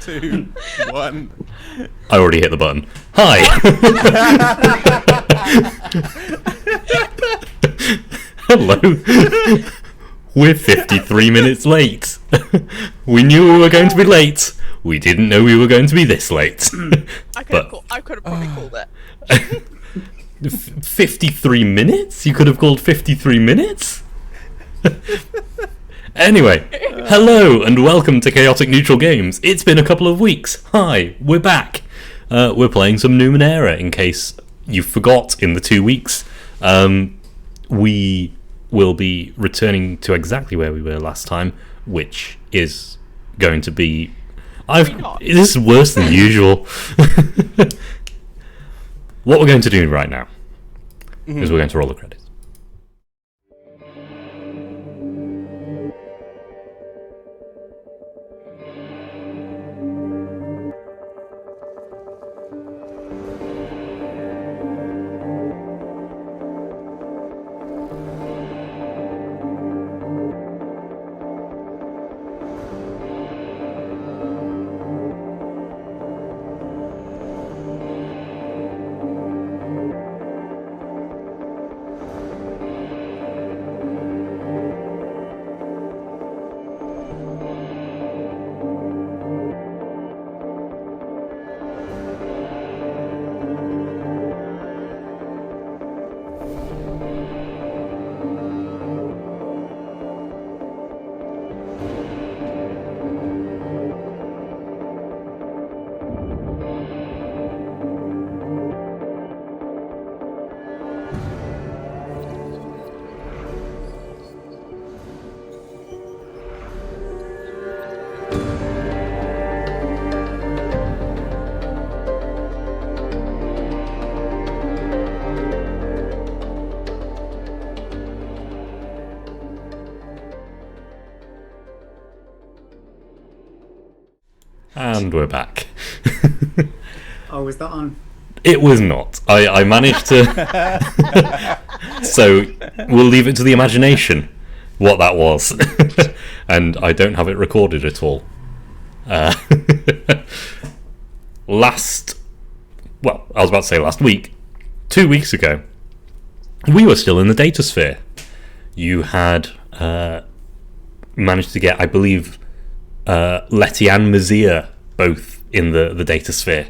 2, 1. I already hit the button. Hi! Hello. We're 53 minutes late. We knew we were going to be late. We didn't know we were going to be this late. I could have probably called it. 53 minutes? You could have called 53 minutes? Anyway, hello and welcome to Chaotic Neutral Games. It's been a couple of weeks. Hi, we're back. We're playing some Numenera, in case you forgot in the 2 weeks. We will be returning to exactly where we were last time, which is going to be... This is worse than usual. What we're going to do right now is we're going to roll the credits. And we're back. Oh, was that on? It was not. I managed to... So, we'll leave it to the imagination what that was. And I don't have it recorded at all. Well, I was about to say last week. 2 weeks ago, we were still in the data sphere. You had managed to get, I believe... Letty and Mazia both in the data sphere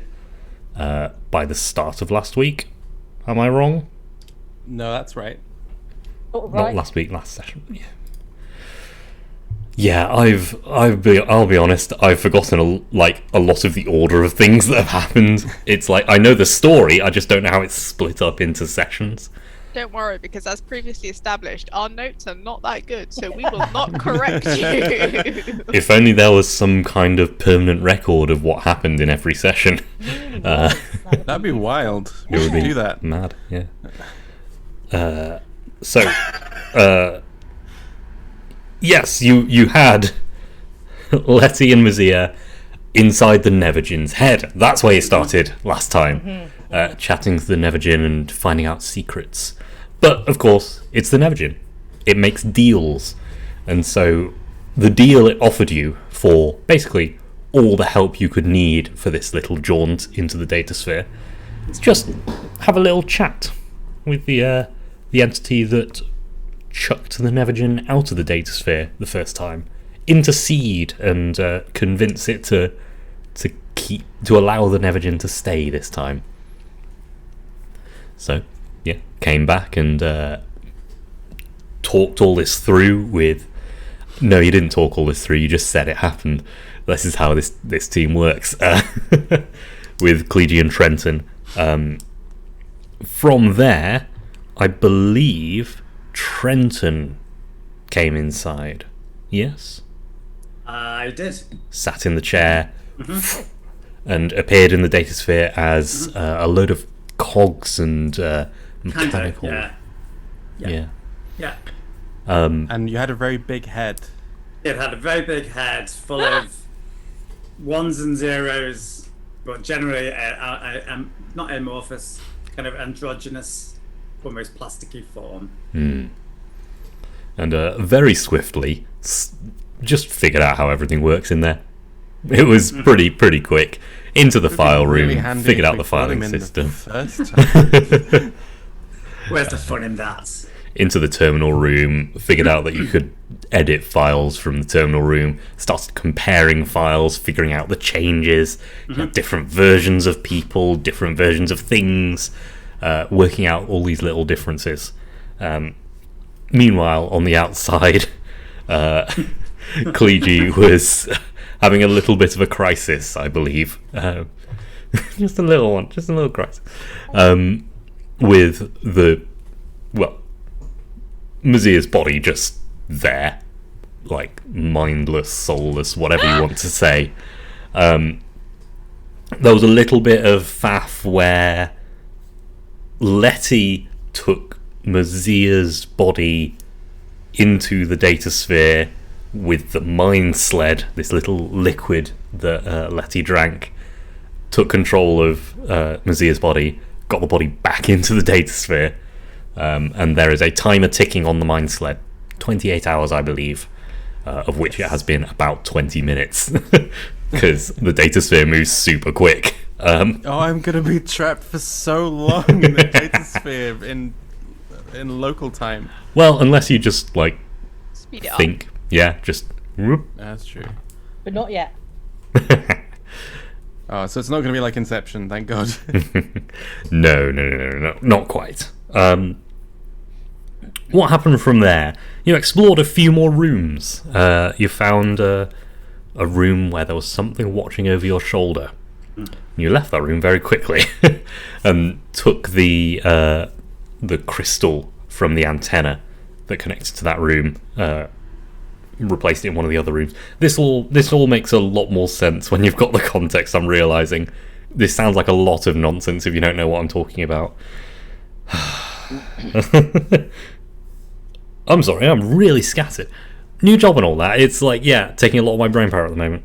by the start of last week. Am I wrong? No, that's right. Not last week, last session. Yeah, I'll be honest, I've forgotten a lot of the order of things that have happened. It's like I know the story, I just don't know how it's split up into sessions. Don't worry, because as previously established, our notes are not that good, so we will not correct you. If only there was some kind of permanent record of what happened in every session. That'd be wild. We should do that. Mad, yeah. Yes, you had Letty and Mazia inside the Nevergin's head. That's where you started last time, chatting to the Nevergin and finding out secrets. But, of course, it's the Nevergin. It makes deals. And so the deal it offered you for basically all the help you could need for this little jaunt into the data sphere is just have a little chat with the entity that chucked the Nevergin out of the data sphere the first time. Intercede and convince it to allow the Nevergin to stay this time. So, yeah, came back and talked all this through with... No, you didn't talk all this through, you just said it happened. This is how this team works. With Clegy and Trenton. From there, I believe Trenton came inside. Yes? I did. Sat in the chair and appeared in the data sphere as a load of cogs and mechanical. Yeah. And you had a very big head. It had a very big head full of ones and zeros, but generally not amorphous, kind of androgynous, almost plasticky form. And very swiftly just figured out how everything works in there. It was pretty quick. Into the file Really room, handy figured if out we the got him filing in the system. first time. Where's the fun in that? Into the terminal room, figured out that you could edit files from the terminal room, started comparing files, figuring out the changes, you know, different versions of people, different versions of things, working out all these little differences. Meanwhile, on the outside, Kleegi was having a little bit of a crisis, I believe. Just a little one, just a little crisis. With the, well, Mazia's body just there, like mindless, soulless, whatever you want to say. There was a little bit of faff where Letty took Mazia's body into the data sphere with the mind sled, this little liquid that Letty drank, took control of Mazia's body, got the body back into the data sphere, and there is a timer ticking on the mind sled, 28 hours I believe, of which it has been about 20 minutes because the data sphere moves super quick. Oh, I'm gonna be trapped for so long in the data sphere in local time. Well, unless you just like Speed it think, yeah, just whoop. That's true. But not yet. Oh, so it's not gonna be like Inception, thank God. No, not quite. What happened from there? You explored a few more rooms. You found a room where there was something watching over your shoulder. You left that room very quickly and took the crystal from the antenna that connected to that room, replaced it in one of the other rooms. This all makes a lot more sense when you've got the context. I'm realizing this sounds like a lot of nonsense if you don't know what I'm talking about. I'm sorry, I'm really scattered. New job and all that. It's like, yeah, taking a lot of my brain power at the moment.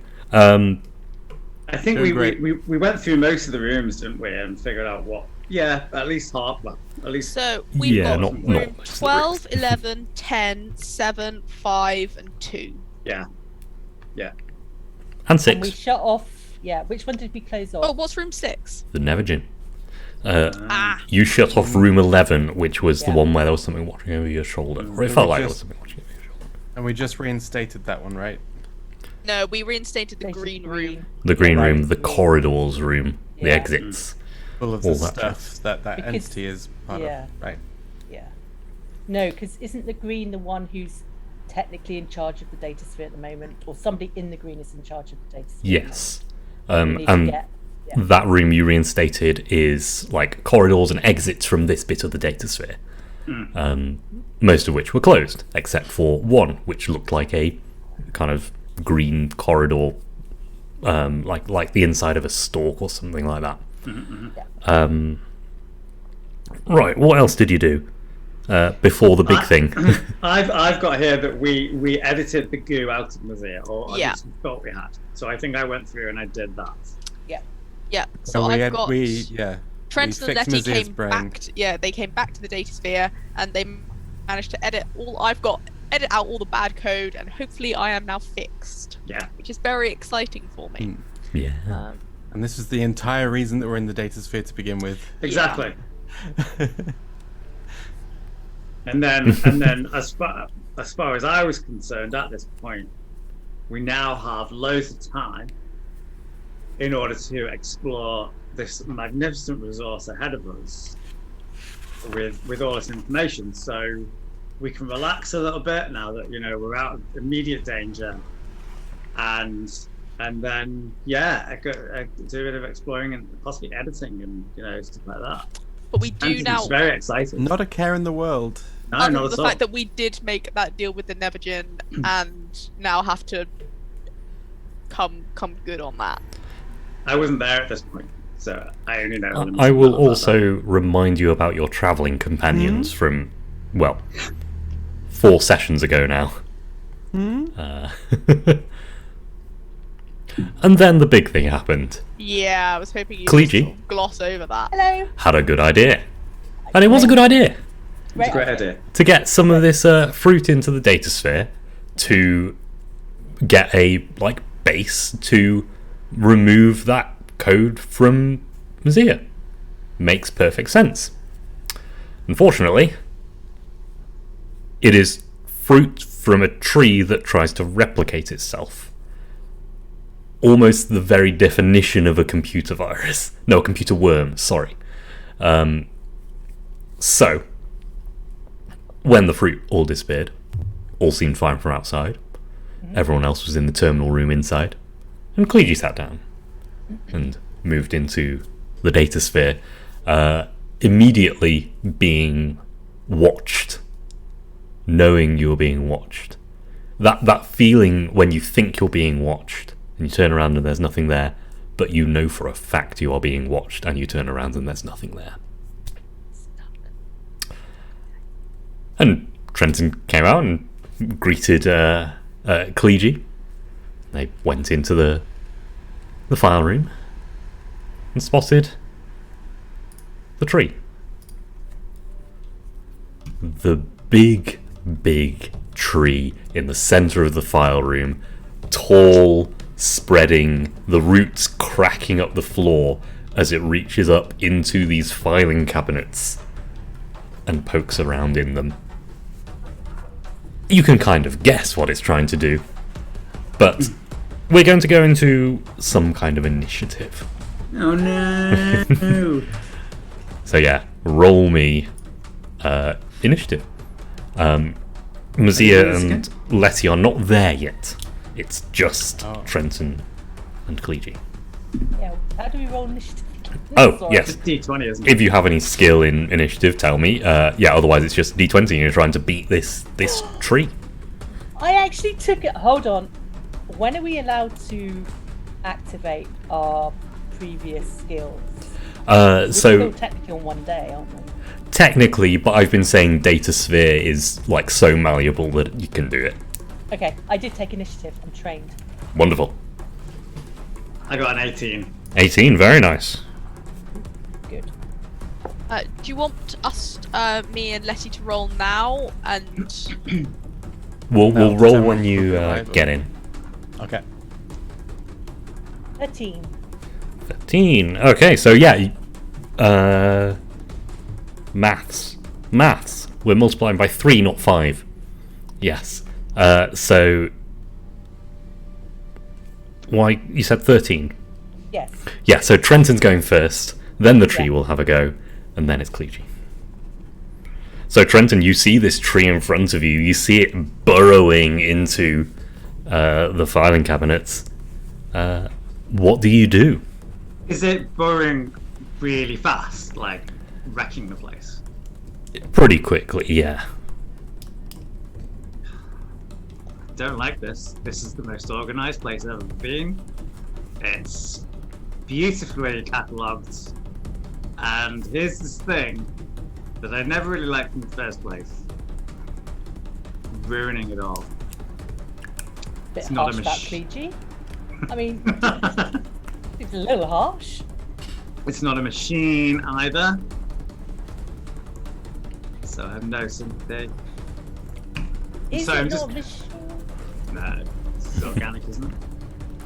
I think Doing we went through most of the rooms, didn't we, and figured out what. Yeah, at least half. Well, at least. So we've Yeah, got not room most of the 12, 11, 10, 7, 5, and 2. Yeah. And And 6, we shut off. Yeah, which one did we close off? Oh, what's room 6? the Nevergin. Ah, You shut off room 11, which was the Yeah. one where there was something watching over your shoulder. Or it felt like there was something watching over your shoulder. And we just reinstated that one, right? no, we reinstated the Basic green room. The green Right. room, the corridors room, the Yeah. exits. Full of All the that stuff that Because- entity is part yeah. of. Right. Yeah. No, because isn't the green the one who's technically in charge of the data sphere at the moment? Or somebody in the green is in charge of the data sphere? Yes. We need to And get- yeah. that room you reinstated is like corridors and exits from this bit of the data sphere. Most of which were closed, except for one, which looked like a kind of green corridor, like the inside of a stalk or something like that. Right, what else did you do before the big thing? I've got here that we edited the goo out of Mazia, or at Yeah. least we thought we had. So I think I went through and I did that. Yeah, so we I've had, got Trent we and fixed Letty Mazia's came brain. back. They came back to the data sphere and they managed to edit out all the bad code, and hopefully I am now fixed, Yeah. which is very exciting for me. Yeah. And this is the entire reason that we're in the data sphere to begin with. Exactly. And then as far as I was concerned at this point, we now have loads of time in order to explore this magnificent resource ahead of us with all this information. So we can relax a little bit now that we're out of immediate danger, and then I do a bit of exploring and possibly editing and stuff like that. But we do And now. it's very exciting. Not a care in the world. No, Other not than at the all. fact that we did make that deal with the Nevergin and now have to come good on that. I wasn't there at this point, so I only know. limited I will amount about also remind you about your travelling companions from, well, 4 sessions ago now. And then the big thing happened. Yeah, I was hoping you'd Kleegi? just sort of gloss over that. Hello. Had a good idea. And it was a good idea. that. It's a great idea. To get some of this fruit into the data sphere, to get a base to remove that code from Mazia. Makes perfect sense. Unfortunately, it is fruit from a tree that tries to replicate itself. Almost the very definition of a computer virus. No, a computer worm, sorry. So, when the fruit all disappeared, all seemed fine from outside. Everyone else was in the terminal room inside. And Kleegi sat down and moved into the data sphere, immediately being watched, knowing you're being watched. That feeling when you think you're being watched and you turn around and there's nothing there, but you know for a fact you are being watched, and you turn around and there's nothing there. And Trenton came out and greeted Kleegi. They went into the file room and spotted the tree. The big tree in the center of the file room, tall, spreading, the roots cracking up the floor as it reaches up into these filing cabinets and pokes around in them. You can kind of guess what it's trying to do, but we're going to go into some kind of initiative. Oh no! So yeah, roll me initiative. Mazia and Letty are not there yet. It's just Trenton and Kleegi. Yeah, how do we roll initiative? Oh, Sorry. yes. It's D20, isn't it? If you have any skill in initiative, tell me. Yeah, otherwise it's just D20 and you're trying to beat this tree. I actually took it. Hold on. When are we allowed to activate our previous skills? We're still technically on one day, aren't we? Technically, but I've been saying Data Sphere is like so malleable that you can do it. Okay, I did take initiative. I'm trained. Wonderful. I got an 18. 18, very nice. Good. Do you want us, me and Letty, to roll now? And We'll No, roll seven. when you Five. get in. Okay. 13. 13. Okay, so yeah. Maths. We're multiplying by 3, not 5. Yes. So. Why? You said 13? Yes. Yeah, so Trenton's going first, then the tree Yeah. will have a go, and then it's Kleegi. So Trenton, you see this tree in front of you. You see it burrowing into the filing cabinets. What do you do? Is it burrowing really fast, like wrecking the place? Pretty quickly, yeah. Don't like this. This is the most organized place I've ever been. It's beautifully catalogued. And here's this thing that I never really liked in the first place. Ruining it all. Bit It's not harsh a about mach- Kleegi. I mean, it's a little harsh. It's not a machine either. So I have no sympathy. Is So it I'm not just- a machine? No, it's organic, isn't it?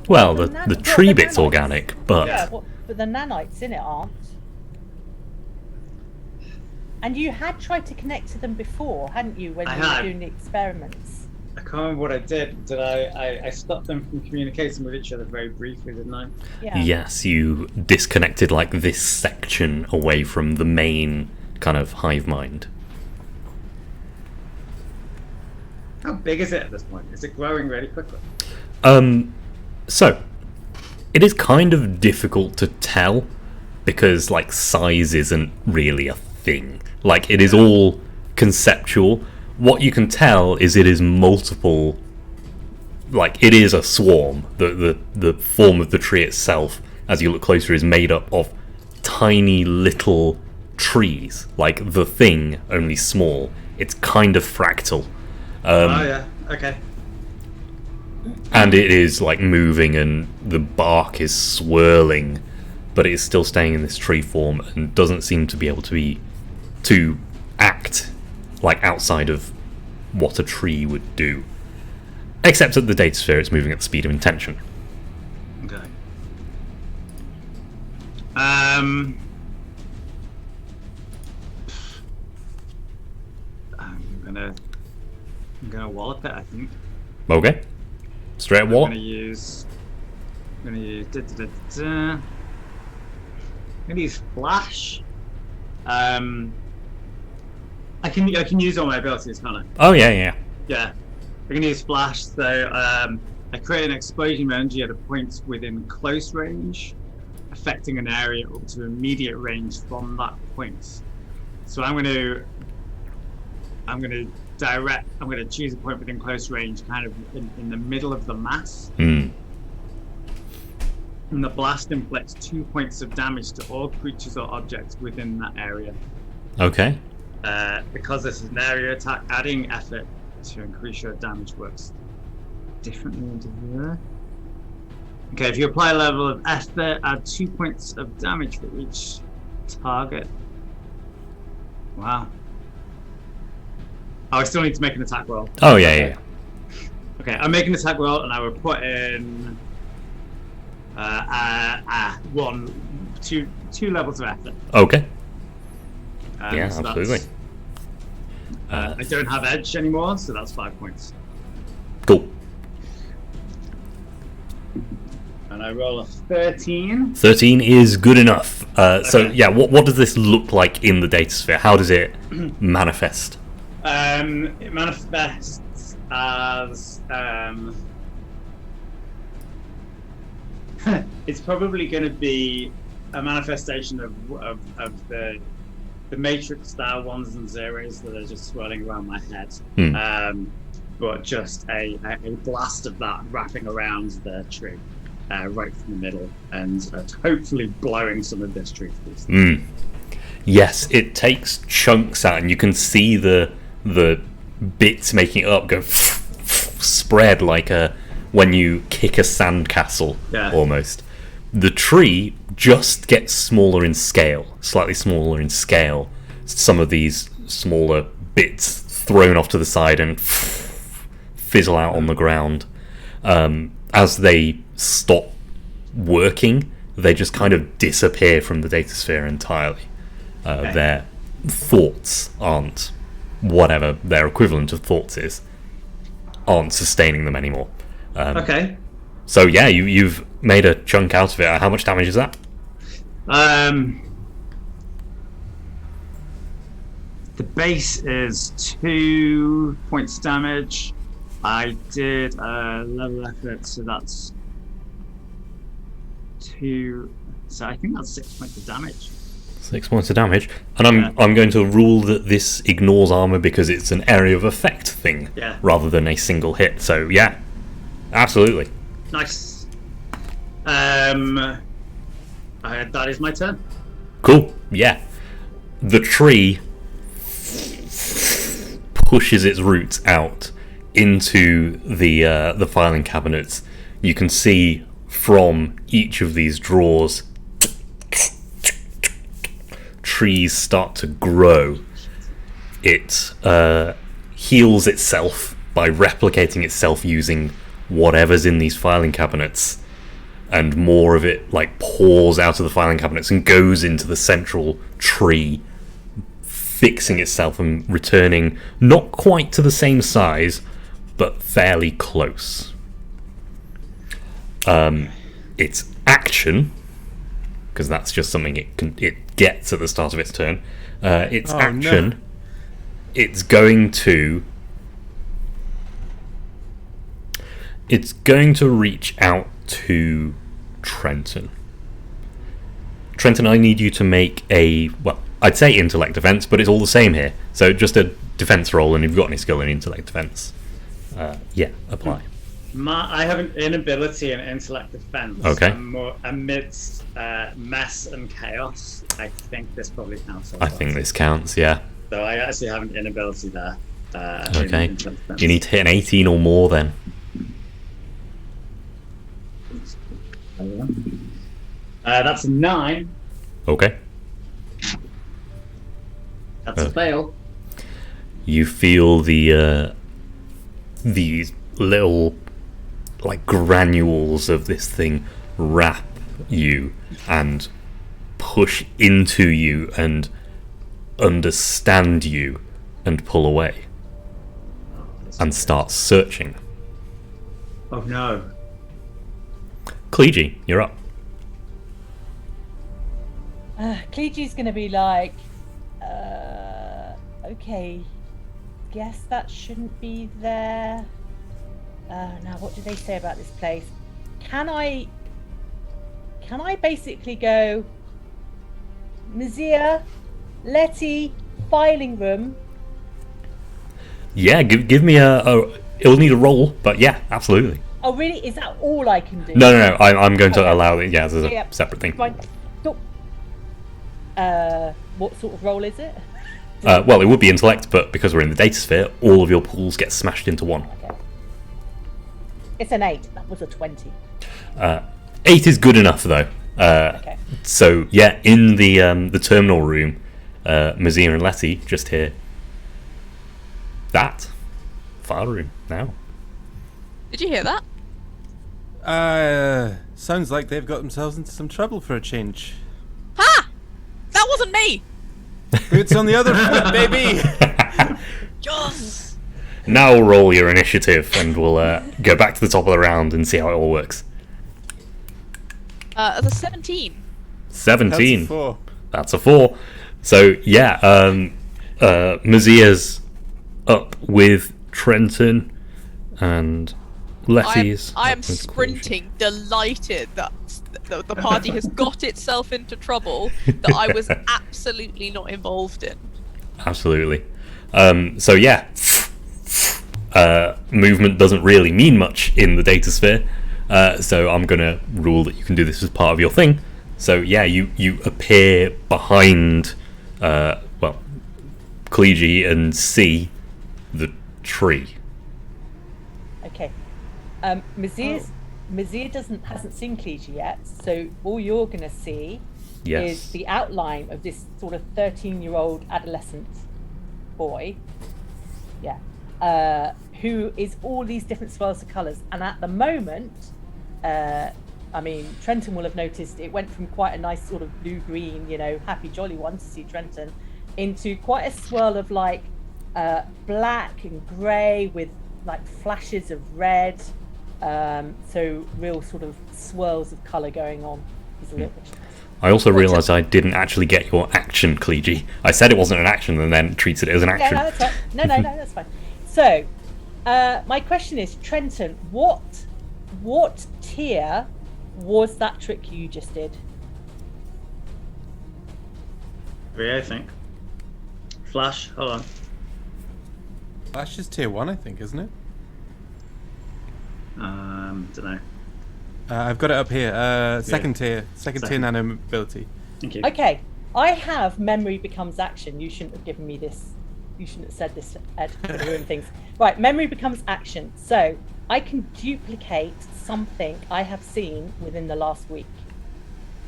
Well, The the tree bit's nanites. organic, but Yeah, but the nanites in it aren't. And you had tried to connect to them before, hadn't you, when I you were had. doing the experiments? I can't remember what I did. Did I stopped them from communicating with each other very briefly, didn't I? Yeah. yes, you disconnected like this section away from the main kind of hive mind. How big is it at this point? Is it growing really quickly? So it is kind of difficult to tell because like size isn't really a thing. Like it is all conceptual. What you can tell is it is multiple. Like it is a swarm. The form of the tree itself, as you look closer, is made up of tiny little trees. Like the thing, only small. It's kind of fractal. Oh yeah, okay. And it is like moving and the bark is swirling, but it is still staying in this tree form and doesn't seem to be able to act like outside of what a tree would do. Except at the data sphere it's moving at the speed of intention. I'm gonna wallop it, I think. Okay. Straight I'm wallop. gonna use I'm gonna use flash. I can use all my abilities, can't I? Oh yeah. Yeah. I can use flash, so I create an explosion of energy at a point within close range, affecting an area up to immediate range from that point. So I'm gonna choose a point within close range, kind of in the middle of the mass. Hmm. And the blast inflicts 2 points of damage to all creatures or objects within that area. Okay. Because this is an area attack, adding effort to increase your damage works differently into here. Okay, if you apply a level of effort, add 2 points of damage for each target. Wow. Oh, I still need to make an attack roll. Oh yeah. Okay, I'm making an attack roll, and I will put in two levels of effort. Okay. So absolutely. I don't have edge anymore, so that's 5 points. Cool. And I roll a 13. 13 is good enough. So Okay. yeah, what does this look like in the data sphere? How does it manifest? It manifests as it's probably going to be a manifestation of the matrix style ones and zeros that are just swirling around my head. But just a blast of that wrapping around the tree, right from the middle, and hopefully blowing some of this tree to pieces. Yes, it takes chunks out, and you can see the bits making it up go spread like when you kick a sandcastle, almost. The tree just gets smaller in scale, slightly smaller in scale. Some of these smaller bits thrown off to the side and fizzle out on the ground. As they stop working, they just kind of disappear from the data sphere entirely. Their thoughts aren't, whatever their equivalent of thoughts is, aren't sustaining them anymore. Okay. So yeah, you've made a chunk out of it. How much damage is that? The base is 2 points damage. I did a level effort, so that's 2. So I think that's 6 points of damage. 6 points of damage, and I'm going to rule that this ignores armor because it's an area of effect thing, rather than a single hit. So yeah, absolutely. Nice. That is my turn. Cool. Yeah, the tree pushes its roots out into the filing cabinets. You can see from each of these drawers trees start to grow. It heals itself by replicating itself using whatever's in these filing cabinets, and more of it like pours out of the filing cabinets and goes into the central tree, fixing itself and returning not quite to the same size, but fairly close. Its action, because that's just something it gets at the start of its turn. Its action, no. It's going to reach out to Trenton. Trenton, I need you to make I'd say intellect defense, but it's all the same here. So just a defense roll, and if you've got any skill in intellect defense, apply. I have an inability in intellect defense. Okay. I'm more amidst mess and chaos. I think this probably counts. I think this counts, yeah. So I actually have an inability there. Okay. You need to hit an 18 or more then. That's a 9. Okay. That's a fail. You feel these little like granules of this thing wrap you and push into you and understand you and pull away and start searching. Oh no. Kleegi, you're up. Kleegi's gonna be like, okay, guess that shouldn't be there. Now, what do they say about this place? Can I basically go, Mizia, Letty, filing room? Yeah, give me it'll need a roll, but yeah, absolutely. Oh, really? Is that all I can do? No. I'm going to Okay. allow it. Yeah, as a Yep. separate thing. Fine. Cool. What sort of roll is it? Well, it would be intellect, but because we're in the data sphere, all of your pools get smashed into one. Okay. It's an 8. That was a 20. 8 is good enough, though. Okay. So yeah, in the terminal room, Mazir and Letty just hear that file room now. Did you hear that? Sounds like they've got themselves into some trouble for a change. Ha! That wasn't me. Boots on the other foot, baby. Yes. Now roll your initiative, and we'll go back to the top of the round and see how it all works. As a 17. 17. That's a 4. That's a 4. So yeah, Mazir's up with Trenton and Letty's. I am up with sprinting, delighted that the party has got itself into trouble that I was absolutely not involved in. Absolutely. So yeah, movement doesn't really mean much in the data sphere. So I'm gonna rule that you can do this as part of your thing. So yeah, you appear behind, Kleegi and see the tree. Okay. Mazir hasn't seen Kleegi yet, so all you're gonna see Yes. is the outline of this sort of 13-year-old adolescent boy. Yeah. Who is all these different swirls of colours. And at the moment, Trenton will have noticed it went from quite a nice sort of blue-green, happy, jolly one to see Trenton, into quite a swirl of like black and grey with like flashes of red. So real sort of swirls of colour going on. He's a little bit. I also realised I didn't actually get your action, Kleegi. I said it wasn't an action and then treated it as an action. Yeah, no, that's right. No, that's fine. So, my question is, Trenton, what tier was that trick you just did? 3, I think. Flash, hold on. That's just tier 1, I think, isn't it? Don't know. I've got it up here. Second tier nano ability. Thank you. Okay, I have memory becomes action. You shouldn't have given me this. You shouldn't have said this, Ed, to ruin things. Right, memory becomes action. So I can duplicate something I have seen within the last week.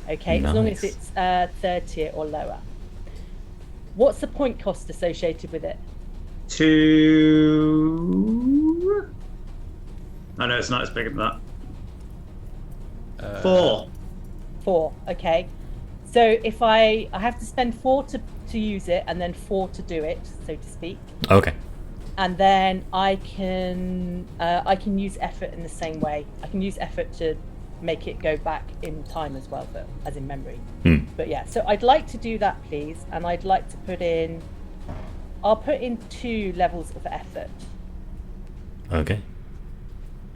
Okay, as long as Nice. it's 3rd tier or lower. What's the point cost associated with it? 2. Oh no, it's not as big as that. 4. 4. Okay, so if I have to spend 4 to use it and then 4 to do it, so to speak, Okay. and then I can use effort in the same way. I can use effort to make it go back in time as well, but as in memory. But yeah, so I'd like to do that, please, and I'd like to I'll put in 2 levels of effort. Okay.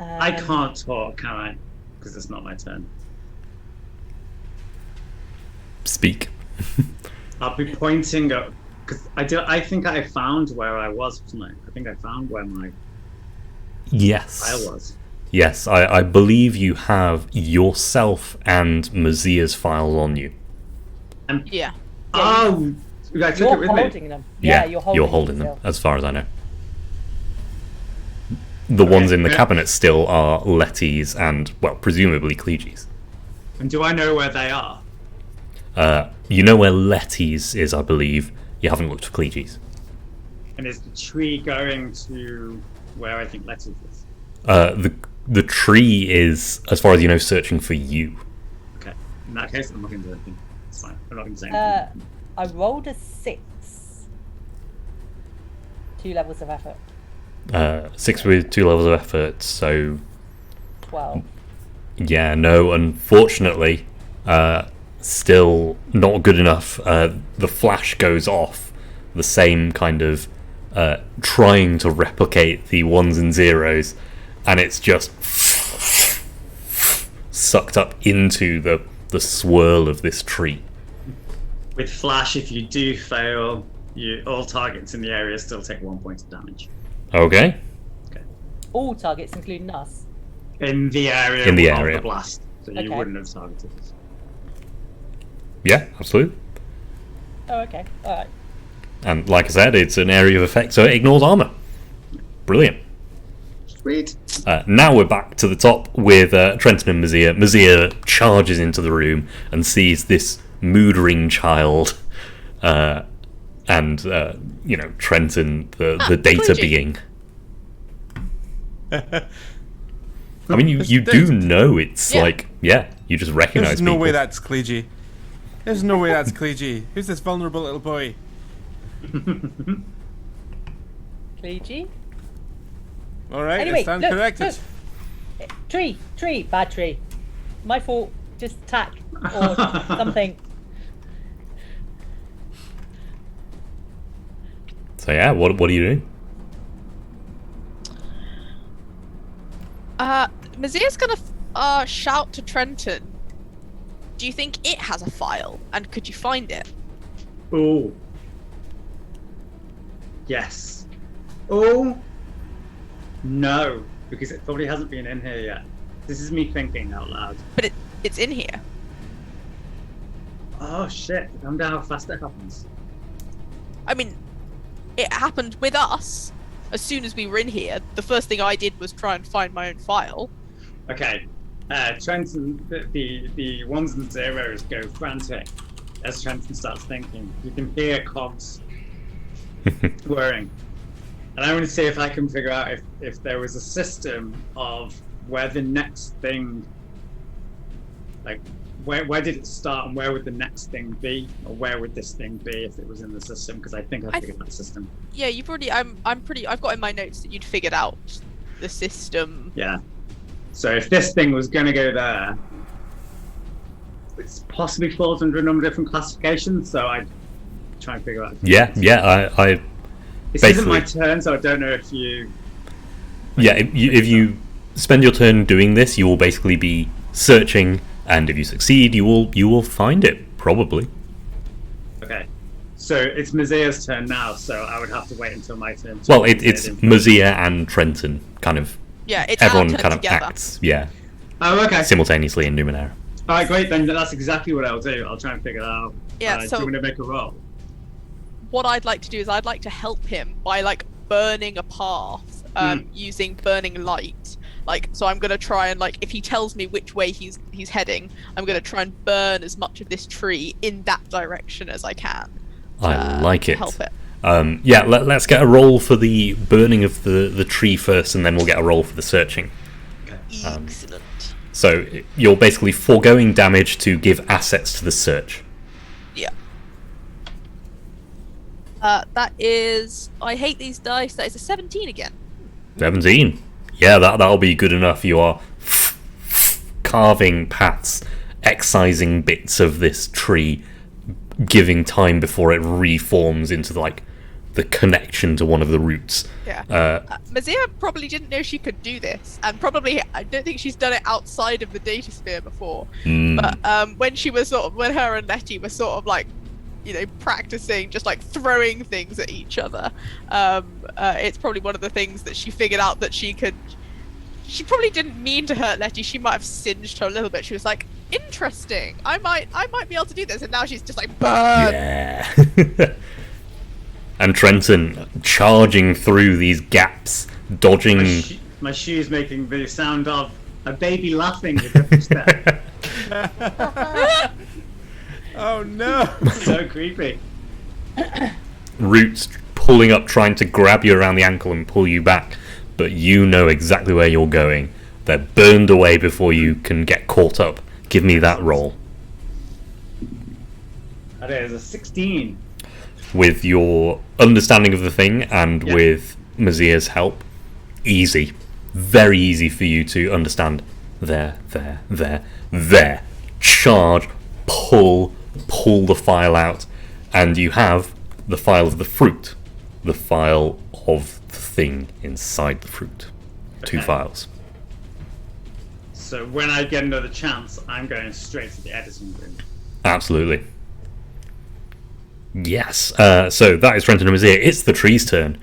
I can't talk, can I? Because it's not my turn. Speak. I'll be pointing up because I think I found where I was, wasn't I? I think I found where my Yes. file was. Yes, I believe you have yourself and Mazir's files on you. Yeah. Oh, I took You're it with me. holding them. Yeah, you're holding them them, as far as I know. The ones in the yeah. cabinet still are Letty's and, well, presumably Kleegi's. And do I know where they are? You know where Letty's is, I believe. You haven't looked for Kleegi's. And is the tree going to where I think Letty's is? The tree is, as far as you know, searching for you. Okay. In that case, I'm not going to do anything. It's fine. I'm not going to say anything. I rolled a 6. 2 levels of effort. 6 with 2 levels of effort, so 12. yeah, no, unfortunately, still not good enough. The flash goes off, the same kind of trying to replicate the 1s and 0s, and it's just sucked up into the swirl of this tree. With flash, if you do fail, all targets in the area still take 1 point of damage. Okay. All targets, including us. In the area In the of area. the blast. So you Okay. wouldn't have targeted us. Yeah, absolutely. Oh, okay. All right. And like I said, it's an area of effect, so it ignores armor. Brilliant. Sweet. Now we're back to the top with Trenton and Mazia. Mazia charges into the room and sees this mood ring child, and Trenton, the data Luigi. being. I mean, you do There's- know it's Yeah. you just recognize There's no people. way that's Kleegi. There's no way that's Kleegi. Who's this vulnerable little boy? Kleegi? Alright, Anyway, I stand look, corrected. look. Tree, bad tree. My fault. Just tack or something. So yeah, what are you doing? Mazia's gonna shout to Trenton. Do you think it has a file? And could you find it? Oh. Yes. Oh. No, because it probably hasn't been in here yet. This is me thinking out loud. But it's in here. Oh shit! I wonder how fast it happens. I mean, it happened with us. As soon as we were in here, the first thing I did was try and find my own file. Okay. Trenton, the 1s and 0s go frantic as Trenton starts thinking. You can hear cogs whirring. And I want to see if I can figure out if there was a system of where the next thing, like, where did it start and where would the next thing be? Or where would this thing be if it was in the system? Because I think I figured out the system. Yeah, you've already. I've got in my notes that you'd figured out the system. Yeah. So if this thing was going to go there, it possibly falls under a number of different classifications. So I'd try and figure out. Yeah. I This basically- isn't my turn, so I don't know if you. Yeah, if you spend your turn doing this, you will basically be searching, and if you succeed, you will find it probably. Okay. So it's Mazia's turn now, so I would have to wait until my turn. Well, it's Mazia and Trenton, kind of. Yeah, it's Everyone our turn kind of together. acts, yeah, Oh, okay. simultaneously in Numenera. All right, great. Then that's exactly what I'll do. I'll try and figure that out. Yeah, Do so- you want to make a roll? What I'd like to do is I'd like to help him by like burning a path using burning light. Like, so I'm gonna try and, like, if he tells me which way he's heading, I'm gonna try and burn as much of this tree in that direction as I can. I like it. Help it. Yeah, let's get a roll for the burning of the tree first, and then we'll get a roll for the searching. Excellent. So you're basically foregoing damage to give assets to the search. Yeah. That is. I hate these dice. That is a 17 again. 17. Yeah, that'll be good enough. You are carving paths, excising bits of this tree, giving time before it reforms into the connection to one of the roots. Yeah. Mazia probably didn't know she could do this, and probably I don't think she's done it outside of the data sphere before. But when her and Letty were sort of like, practicing just like throwing things at each other, it's probably one of the things that she figured out that she could. She probably didn't mean to hurt Letty. She might have singed her a little bit. She was like, "Interesting. I might be able to do this." And now she's just like, "Burn." Yeah. And Trenton charging through these gaps, dodging. My shoe's making the sound of a baby laughing with every step. Oh no! So creepy. Roots pulling up, trying to grab you around the ankle and pull you back, but you know exactly where you're going. They're burned away before you can get caught up. Give me that roll. That is a 16. With your understanding of the thing and Yeah. with Mazia's help, easy. Very easy for you to understand. There. Charge, pull the file out, and you have the file of the fruit, the file of the thing inside the fruit. Two Okay. files. So when I get another chance, I'm going straight to the editing room. Absolutely. Yes. So that is Trenton and Mazia. It's the tree's turn.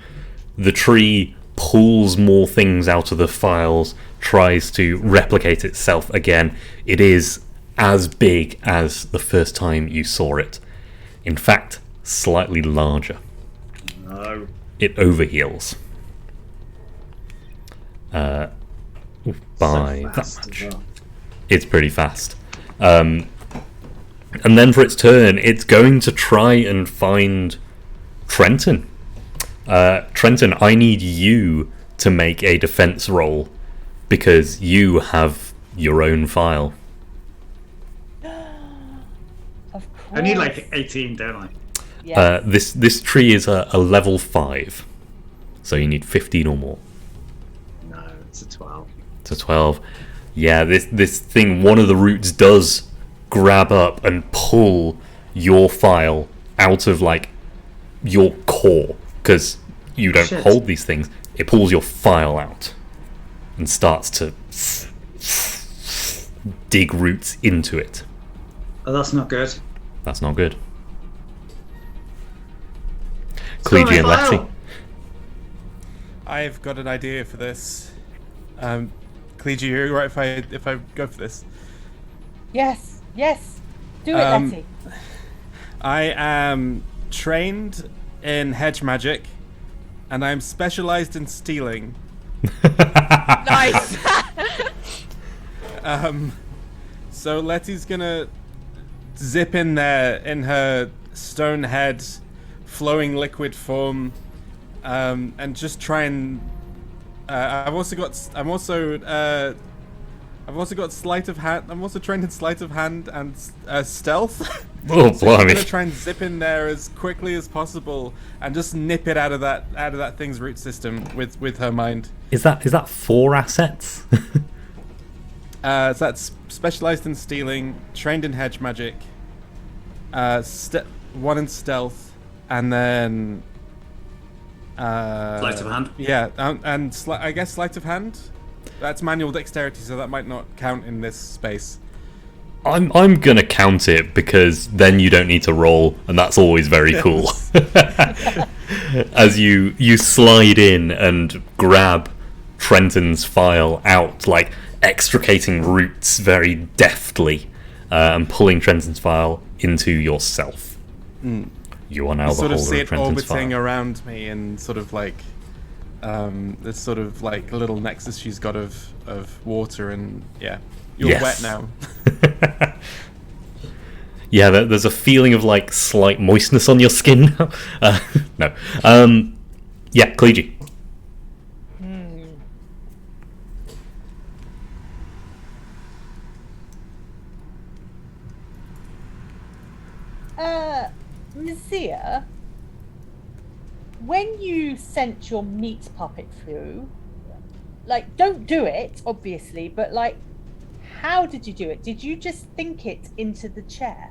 The tree pulls more things out of the files, tries to replicate itself again. It is as big as the first time you saw it. In fact, slightly larger. No. It overheals. By So that fast as much. well. It's pretty fast. And then for its turn, it's going to try and find Trenton. Trenton, I need you to make a defense roll because you have your own file. Of course. I need like 18, don't I? Yes. This tree is a level 5, so you need 15 or more. No, it's a 12. To 12. Yeah, this thing, one of the roots does grab up and pull your file out of like your core, because you don't Shit. hold these things. It pulls your file out and starts to dig roots into it. Oh, that's not good. That's not good. Clegy and Letty. I've got an idea for this. Clegy, you're right if I go for this. Yes. Do it, Um, Letty. I am trained in hedge magic, and I'm specialized in stealing. Nice. So Letty's gonna zip in there in her stone head, flowing liquid form, and just try and. I've also got sleight of hand. I'm also trained in sleight of hand and stealth. Oh, So I'm blimey. gonna try and zip in there as quickly as possible and just nip it out of that thing's root system with her mind. Is that 4 assets? So that's specialized in stealing, trained in hedge magic, 1 in stealth, and then Sleight of hand? Yeah, and I guess sleight of hand. That's manual dexterity, so that might not count in this space. I'm gonna count it because then you don't need to roll, and that's always very cool. As you slide in and grab Trenton's file out, like extricating roots very deftly, and pulling Trenton's file into yourself. You are now I the sort of holder see of it Trenton's orbiting file. around me in sort of like this sort of like little nexus she's got of water, and yeah, you're Yes. wet now. Yeah, there's a feeling of like slight moistness on your skin now. No. Yeah, Clegy. Mazia, when you sent your meat puppet through, like, don't do it, obviously, but like, how did you do it? Did you just think it into the chair?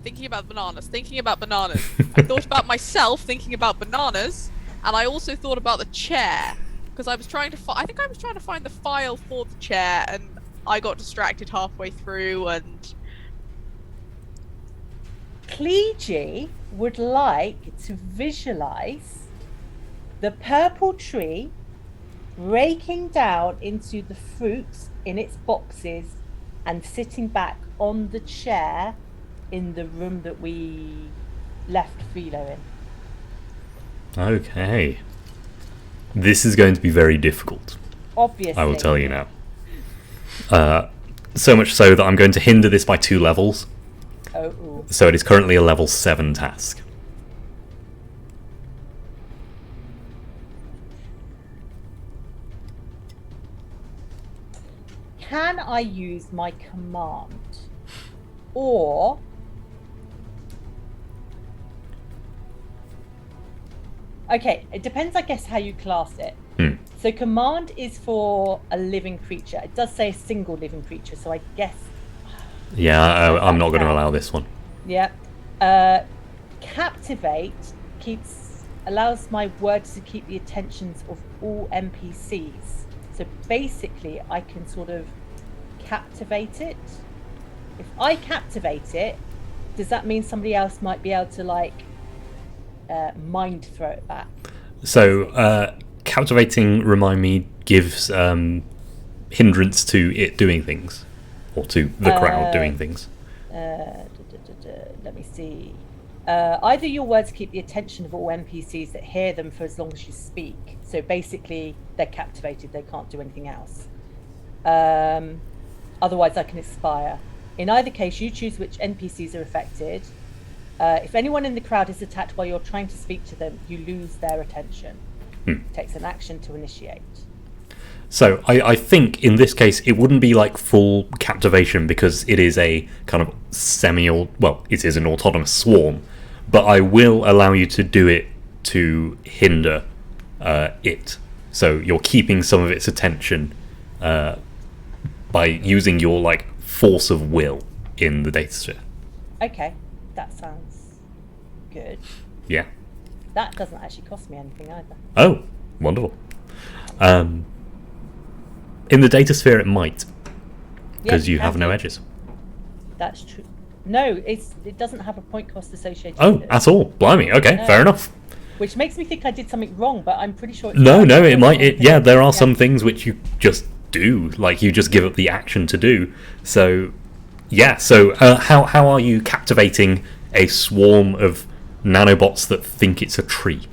Thinking about bananas. I thought about myself thinking about bananas, and I also thought about the chair because I was trying to. I think I was trying to find the file for the chair, and I got distracted halfway through. And Clegy would like to visualize the purple tree breaking down into the fruits in its boxes and sitting back on the chair in the room that we left Philo in. Okay. This is going to be very difficult. Obviously. I will tell you now. So much so that I'm going to hinder this by 2 levels. Oh. So it is currently a level 7 task. Can I use my command? Or okay, it depends, I guess, how you class it. So command is for a living creature. It does say a single living creature, so I guess. Yeah, I'm not going to allow this one. Yeah. Captivate allows my words to keep the attentions of all NPCs. So basically, I can sort of captivate it. If I captivate it, does that mean somebody else might be able to like mind throw it back? So captivating, remind me, gives hindrance to it doing things, or to the crowd doing things. Let me see. Either your words keep the attention of all NPCs that hear them for as long as you speak. So basically, they're captivated. They can't do anything else. Otherwise, I can expire. In either case, you choose which NPCs are affected. If anyone in the crowd is attacked while you're trying to speak to them, you lose their attention. It takes an action to initiate. So I think in this case it wouldn't be like full captivation because it is a kind of it is an autonomous swarm, but I will allow you to do it to hinder it. So you're keeping some of its attention by using your like force of will in the data sphere. Okay, that sounds good. Yeah. That doesn't actually cost me anything either. Oh, wonderful. In the data sphere it might, because you have no edges. That's true. No, it doesn't have a point cost associated Oh, with it. at all? Blimey, okay, No. fair enough. Which makes me think I did something wrong, but I'm pretty sure it's No, right. it might. Yeah, there are some things which you just do, like you just give up the action to do. So, yeah. So, how are you captivating a swarm of nanobots that think it's a tree?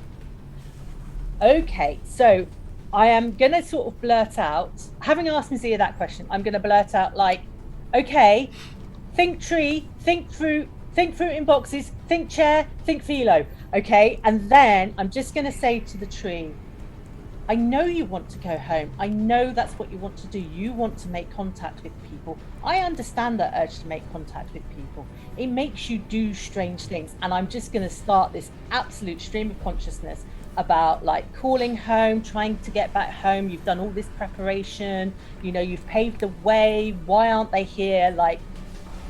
Okay, so I am going to sort of blurt out, having asked Mizia that question, I'm going to blurt out like, okay, think tree, think fruit in boxes, think chair, think philo, okay? And then I'm just going to say to the tree, I know you want to go home. I know that's what you want to do. You want to make contact with people. I understand that urge to make contact with people. It makes you do strange things. And I'm just going to start this absolute stream of consciousness about like calling home, trying to get back home. You've done all this preparation, you've paved the way. Why aren't they here? Like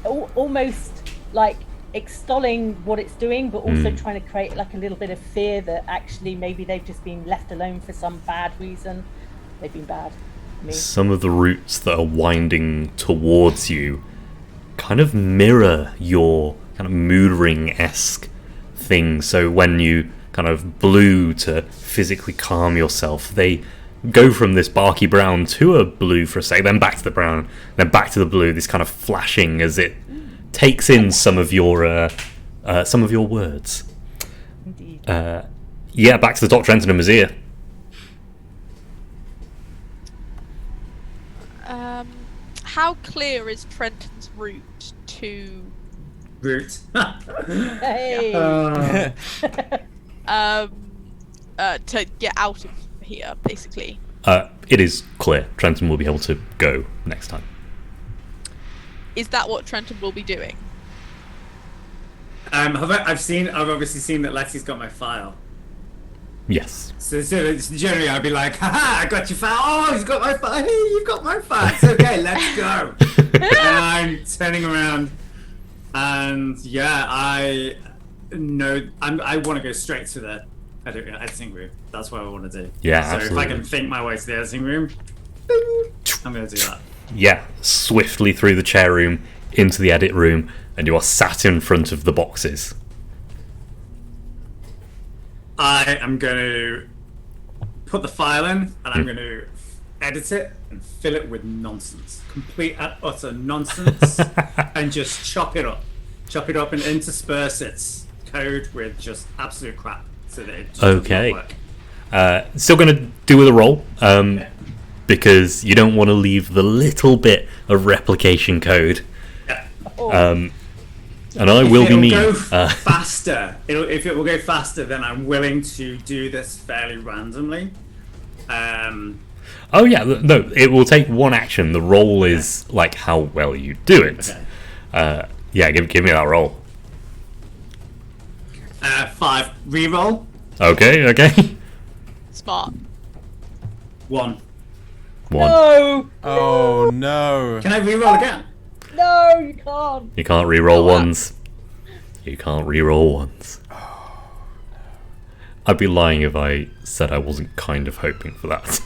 almost like extolling what it's doing, but also trying to create like a little bit of fear that actually maybe they've just been left alone for some bad reason. They've been bad. Some of the routes that are winding towards you kind of mirror your kind of mood ring-esque thing. So when you kind of blue to physically calm yourself, they go from this barky brown to a blue for a sec, then back to the brown, then back to the blue, this kind of flashing as it takes in some of your words. Indeed. Yeah, back to the Dr. Trenton and Mazir. How clear is Trenton's route to Root. Hey. to get out of here, basically? It is clear. Trenton will be able to go next time. Is that what Trenton will be doing? I've obviously seen that Lexi's got my file. Yes. So generally I'd be like, haha, I got your file. Oh, he's got my file. Hey, you've got my file. It's okay, let's go. And I'm turning around, and yeah, I want to go straight to the editing room. That's what I want to do. Yeah, so absolutely. if I can think my way to the editing room, I'm going to do that. Yeah, swiftly through the chair room, into the edit room, and you are sat in front of the boxes. I am going to put the file in, and I'm going to edit it and fill it with nonsense. Complete and utter nonsense. And just chop it up and intersperse its code with just absolute crap. So that it just Okay. doesn't work. Still going to do with a roll, because you don't want to leave the little bit of replication code. Yeah. And I will be mean. Go faster. If it will go faster, then I'm willing to do this fairly randomly. Oh yeah, no, it will take one action. The roll is like how well you do it. Okay. Yeah, give me that roll. 5. Reroll. Okay. Smart. 1. 1. No, Oh no. Can I reroll again? no, you can't. You can't re-roll ones. You can't re-roll ones. I'd be lying if I said I wasn't kind of hoping for that.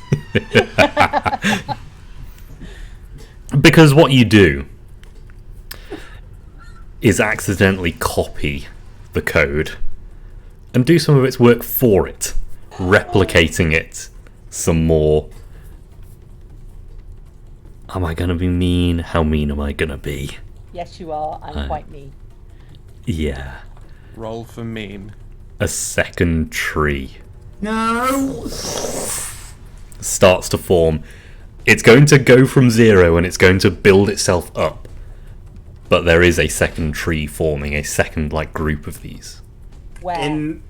Because what you do is accidentally copy the code and do some of its work for it, replicating it some more. Am I gonna be mean? How mean am I gonna be? Yes, you are. I'm quite mean. Yeah. Roll for mean. A second tree No. starts to form. It's going to go from 0 and it's going to build itself up. But there is a second tree forming, a second group of these. Where? In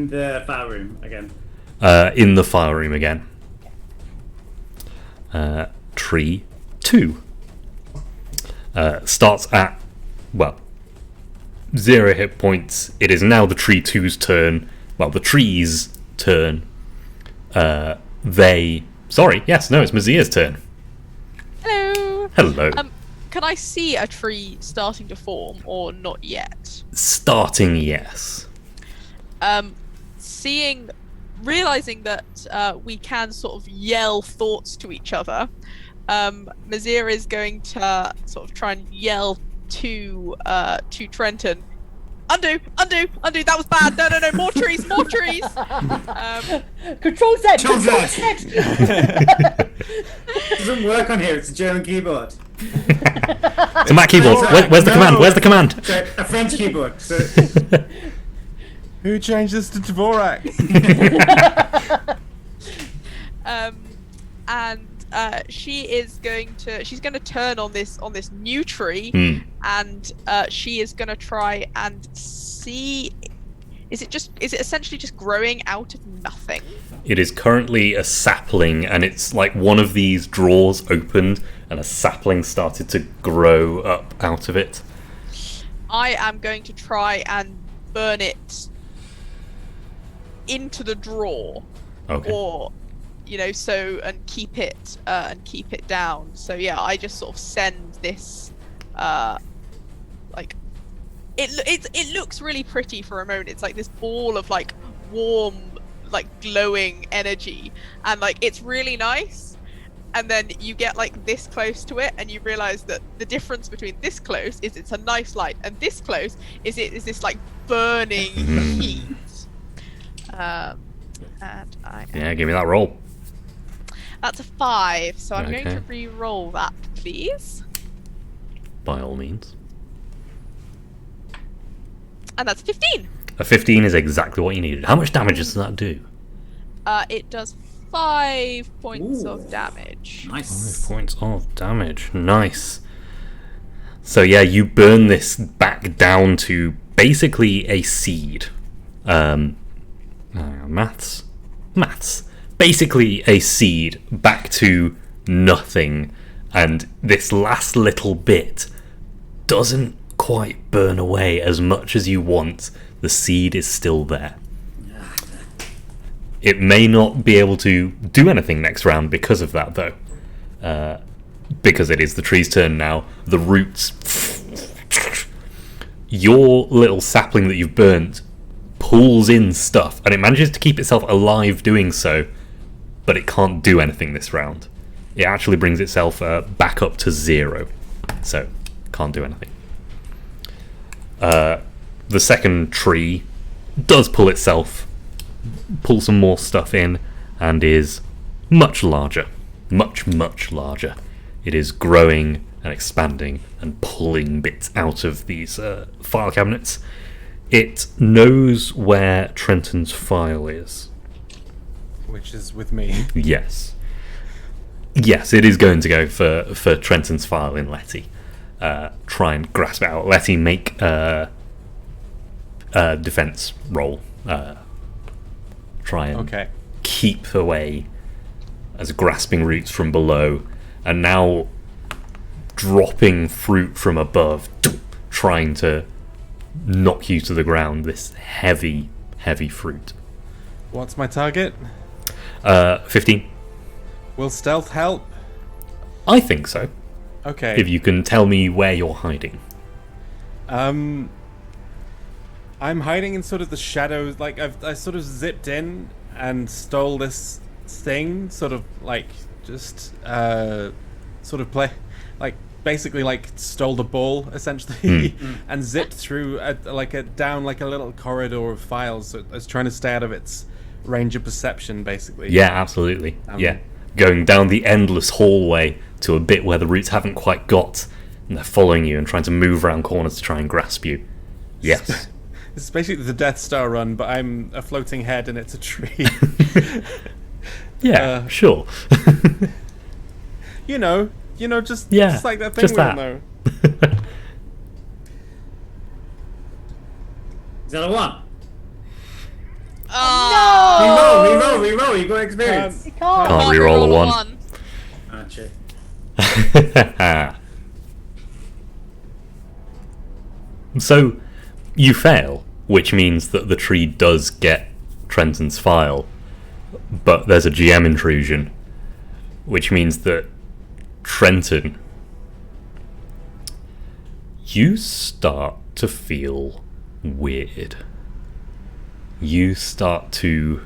the file room again. In the file room again. Tree 2 starts at 0 hit points. It is now the tree 2's turn. Well, the tree's turn. It's Mazia's turn. Hello. Hello. Can I see a tree starting to form or not yet? Starting, yes. Realizing that we can sort of yell thoughts to each other, Mazir is going to sort of try and yell to Trenton. Undo! That was bad. No, more trees. Control Z. Control Control Z. Z. It doesn't work on here. It's a German keyboard. It's a Mac keyboard. Where's the command? Where's the command? So, a French keyboard. So, Who changed this to Dvorak? And she's going to turn on this new tree, and she is going to try and see. Is it essentially just growing out of nothing? It is currently a sapling, and it's like one of these drawers opened, and a sapling started to grow up out of it. I am going to try and burn it into the drawer, Okay. or and keep it down. So yeah, I just sort of send this it looks really pretty for a moment. It's like this ball of warm, glowing energy, and it's really nice. And then you get this close to it, and you realize that the difference between this close is it's a nice light, and this close is this burning heat. And Give me that roll. that's a 5, so I'm going Okay. to re-roll that, please. By all means. And that's 15. A 15 is exactly what you needed. How much damage does that do? It does 5 points Ooh. of damage. nice. 5 points of damage. Nice. So yeah, you burn this back down to basically a seed. Maths. Basically a seed back to nothing, and this last little bit doesn't quite burn away as much as you want. The seed is still there. It may not be able to do anything next round because of that, though. Because it is the tree's turn now. The roots... Your little sapling that you've burnt pulls in stuff, and it manages to keep itself alive doing so, but it can't do anything this round. It actually brings itself back up to 0, so can't do anything. The second tree does pull some more stuff in, and is much larger. Much larger. It is growing and expanding and pulling bits out of these file cabinets. It knows where Trenton's file is. Which is with me. Yes, it is going to go for Trenton's file in Letty. Try and grasp it out. Letty, make a defense roll. Try and keep away as grasping roots from below, and now dropping fruit from above trying to knock you to the ground, this heavy, heavy fruit. What's my target? 15. Will stealth help? I think so. Okay. If you can tell me where you're hiding. I'm hiding in sort of the shadows. Like I sort of zipped in and stole this thing, sort of like just sort of play, like basically like stole the ball essentially, and zipped through down like a little corridor of files. So I was trying to stay out of its range of perception, basically. Yeah, absolutely. Yeah, going down the endless hallway to a bit where the roots haven't quite got, and they're following you and trying to move around corners to try and grasp you. Yes. It's basically the Death Star run, but I'm a floating head and it's a tree. Yeah, sure. you know, just like that thing just we all that. know. Is that a 1? Oh, Reroll. You got experience. You can't. Can't reroll a 1. Oh, shit. So, you fail, which means that the tree does get Trenton's file, but there's a GM intrusion, which means that Trenton, you start to feel weird. You start to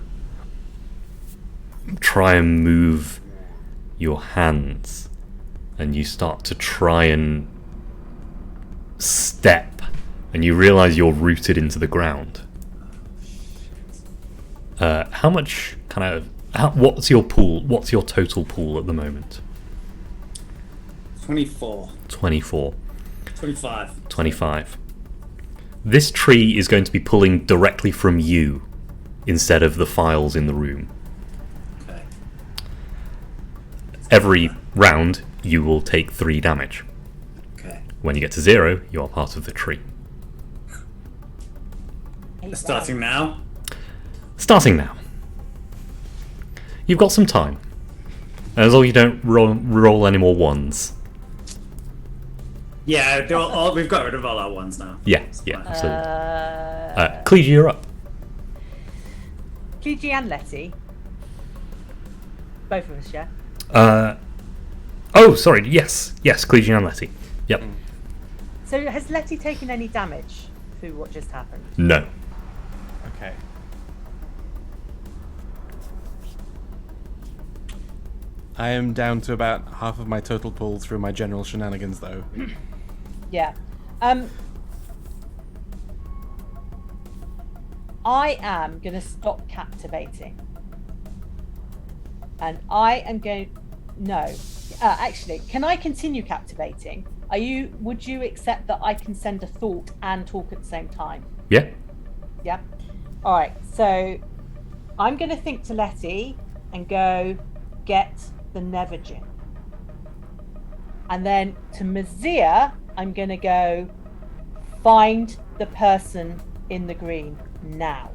try and move your hands, and you start to try and step, and you realize you're rooted into the ground. How much what's your pool? What's your total pool at the moment? 24. 24. 25. 25. This tree is going to be pulling directly from you instead of the files in the room. Okay. Every round, you will take 3 damage. Okay. When you get to 0, you are part of the tree. Starting now. Starting now. You've got some time. As long as you don't roll any more 1s. Yeah, we've got rid of all our 1s now. Yeah, absolutely. Cleege, you're up. Gigi and Letty. Both of us, yeah? Oh, sorry, yes, Cleege and Letty. Yep. So has Letty taken any damage through what just happened? No. Okay. I am down to about half of my total pool through my general shenanigans, though. Yeah. I am going to stop captivating. And I am going... No. Actually, can I continue captivating? Would you accept that I can send a thought and talk at the same time? Yeah. Yeah. All right. So I'm going to think to Letty and go get the Nevergin. And then to Mazia, I'm going to go find the person in the green now.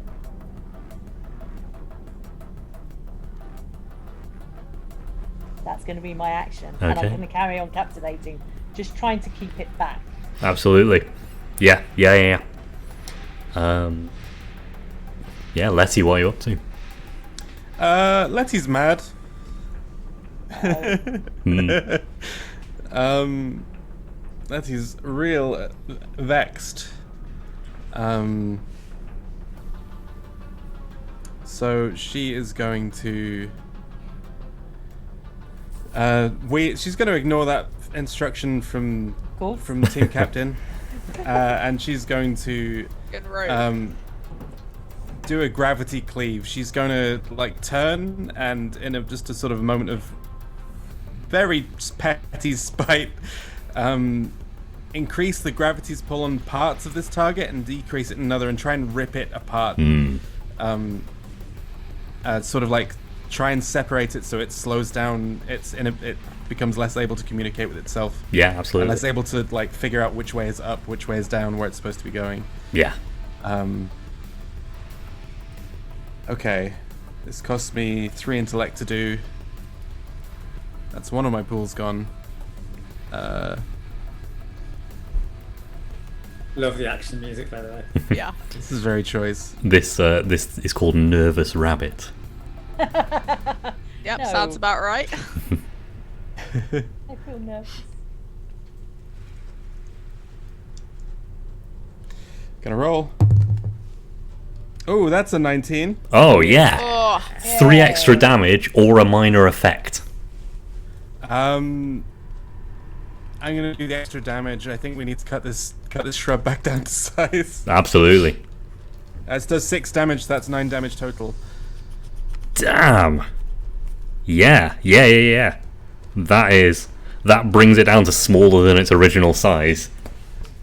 That's going to be my action. And I'm Okay. going to carry on captivating, just trying to keep it back. Absolutely. Yeah. Yeah, Letty, what are you up to? Letty's mad. Letty's real vexed. So she is going to she's going to ignore that instruction from the team captain, and she's going to Good road. do a gravity cleave. She's going to like turn and in just a sort of a moment of very petty spite, increase the gravity's pull on parts of this target and decrease it in another, and try and rip it apart. Sort of like try and separate it so it slows down. It becomes less able to communicate with itself. Yeah, And absolutely. less able to like figure out which way is up, which way is down, where it's supposed to be going. Yeah. Okay, this cost me 3 intellect to do. That's one of my pools gone. Love the action music, by the way. Yeah. This is very choice. This is called Nervous Rabbit. Yep, No. sounds about right. I feel nervous. Gonna roll. Oh, that's a 19. Oh yeah, Oh, 3 Yay. extra damage or a minor effect. I'm gonna do the extra damage. I think we need to cut this shrub back down to size. Absolutely. It does 6 damage. That's 9 damage total. Damn. Yeah. That brings it down to smaller than its original size.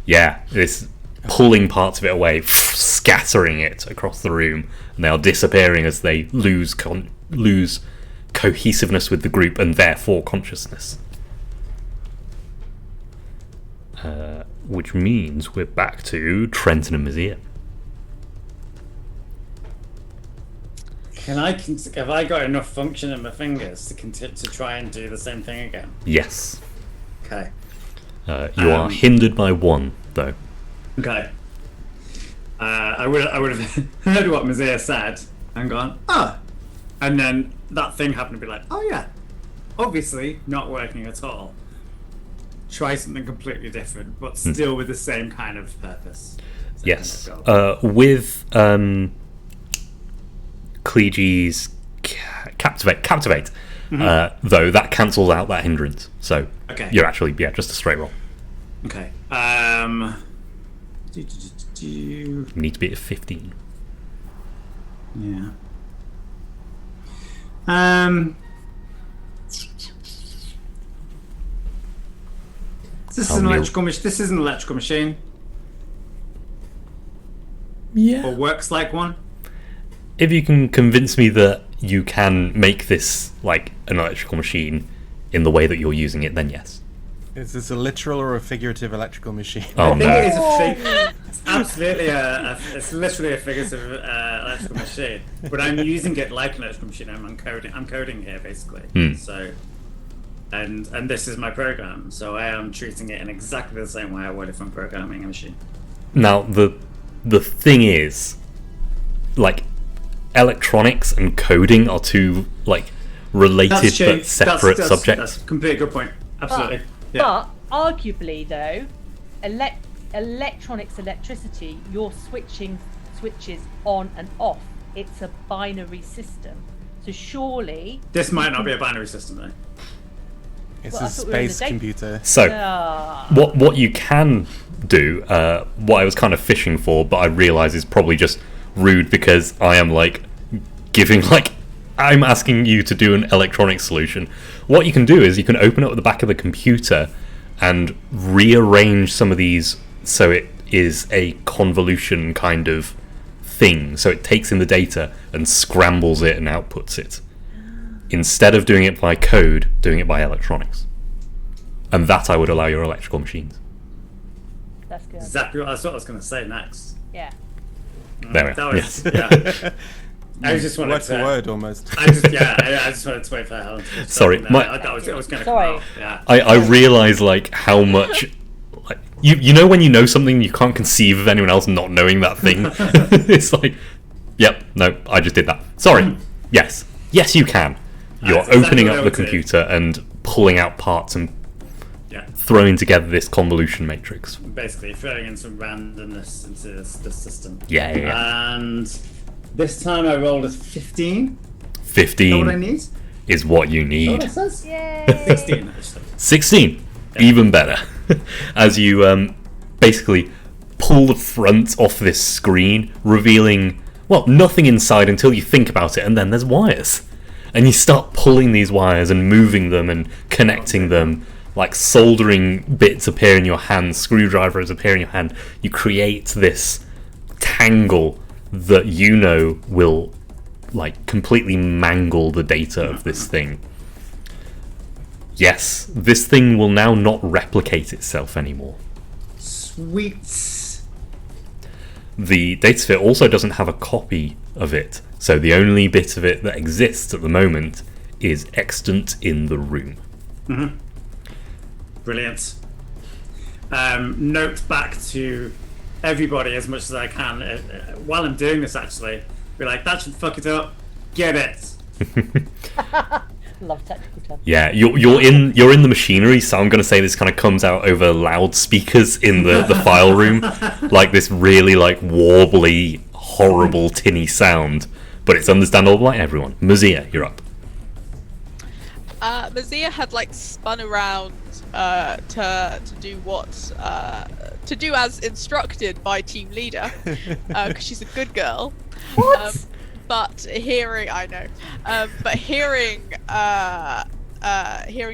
Yeah, it's pulling parts of it away, scattering it across the room, and they are disappearing as they lose cohesiveness with the group and therefore consciousness. Which means we're back to Trenton and Mazia. Have I got enough function in my fingers to try and do the same thing again? Yes. Okay. You are hindered by 1, though. Okay. I would have heard what Mazia said and gone, and then that thing happened to be like, oh yeah, obviously not working at all. Try something completely different, but still with the same kind of purpose. Yes. Kind of goal. With Cleegee's captivate, though that cancels out that hindrance. So Okay. you're actually just a straight roll. Okay. You need to be at 15. Yeah. This is an electrical machine. This is an electrical machine, Yeah. or works like one. If you can convince me that you can make this like an electrical machine in the way that you're using it, then yes. Is this a literal or a figurative electrical machine? Oh I think no. it is a fig. It's absolutely it's literally a figurative electrical machine. But I'm using it like an electrical machine. I'm coding here basically. So, and this is my program. So I am treating it in exactly the same way I would if I'm programming a machine. Now the thing is, like, electronics and coding are two like related but separate subjects. That's a completely good point. Absolutely. But arguably, though, electronics, electricity, you're switching switches on and off. It's a binary system. So surely... This might not be a binary system, though. It's Well, I a thought we were in the space data- computer. So what you can do, what I was kind of fishing for, but I realise is probably just rude because I am like giving like I'm asking you to do an electronic solution. What you can do is you can open up the back of the computer and rearrange some of these so it is a convolution kind of thing. So it takes in the data and scrambles it and outputs it. Instead of doing it by code, doing it by electronics. And that I would allow your electrical machines. That's good. Exactly what I was going to say next. Yeah. There we That are. was, Yes. yeah. I just wanted Word for to. word, almost. I just wanted to wait for Helen to finish Sorry, talking there. I was going to Sorry. come out. Yeah. I realise like how much like you know when you know something you can't conceive of anyone else not knowing that thing. It's like, yep, no, I just did that. Sorry. Yes, you can. You're That's exactly opening what I up the would do. computer and pulling out parts and Yeah. throwing together this convolution matrix. Basically, throwing in some randomness into this system. Yeah. And this time I rolled a 15. Is that what I 15 need? is what you Is that need. what it says? Yay! 16, actually. 16, even better. As you basically pull the front off this screen, revealing, well, nothing inside until you think about it, and then there's wires. And you start pulling these wires and moving them and connecting them, like soldering bits appear in your hand, screwdrivers appear in your hand. You create this tangle that you know will like completely mangle the data of this thing. Yes, this thing will now not replicate itself anymore. Sweet. The datasphere also doesn't have a copy of it, so the only bit of it that exists at the moment is extant in the room. Brilliant. Note back to everybody as much as I can while I'm doing this. Actually, be like, that should fuck it up. Get it. Love technical terms. Yeah, you're in the machinery, so I'm gonna say this kind of comes out over loudspeakers in the file room, like this really like warbly, horrible tinny sound, but it's understandable by everyone. Mazia, you're up. Mazia had like spun around to do as instructed by team leader, because she's a good girl. What? But hearing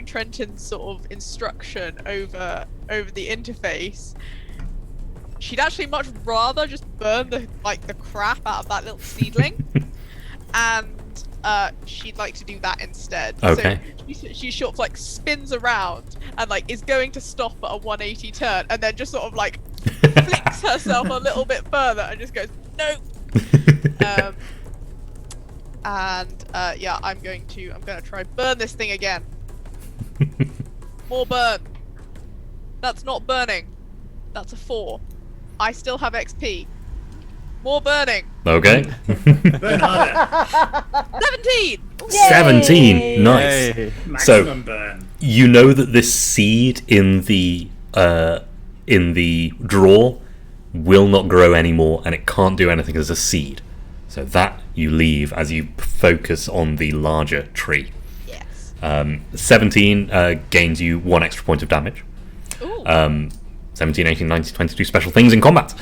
Trenton's sort of instruction over the interface, she'd actually much rather just burn the crap out of that little seedling, and she'd like to do that instead. Okay. So she sort of like spins around and like is going to stop at a 180 turn, and then just sort of like flicks herself a little bit further and just goes no. Yeah, I'm gonna try burn this thing again. More burn. That's not burning. That's a 4. I still have XP. More burning. Okay. Burn harder. 17. Yay! 17. Nice. Yay. Maximum burn. You know that this seed in the drawer will not grow anymore, and it can't do anything as a seed. So that you leave as you focus on the larger tree. Yes. 17 gains you 1 extra point of damage. Ooh. 17, 18, 19, 22 special things in combat.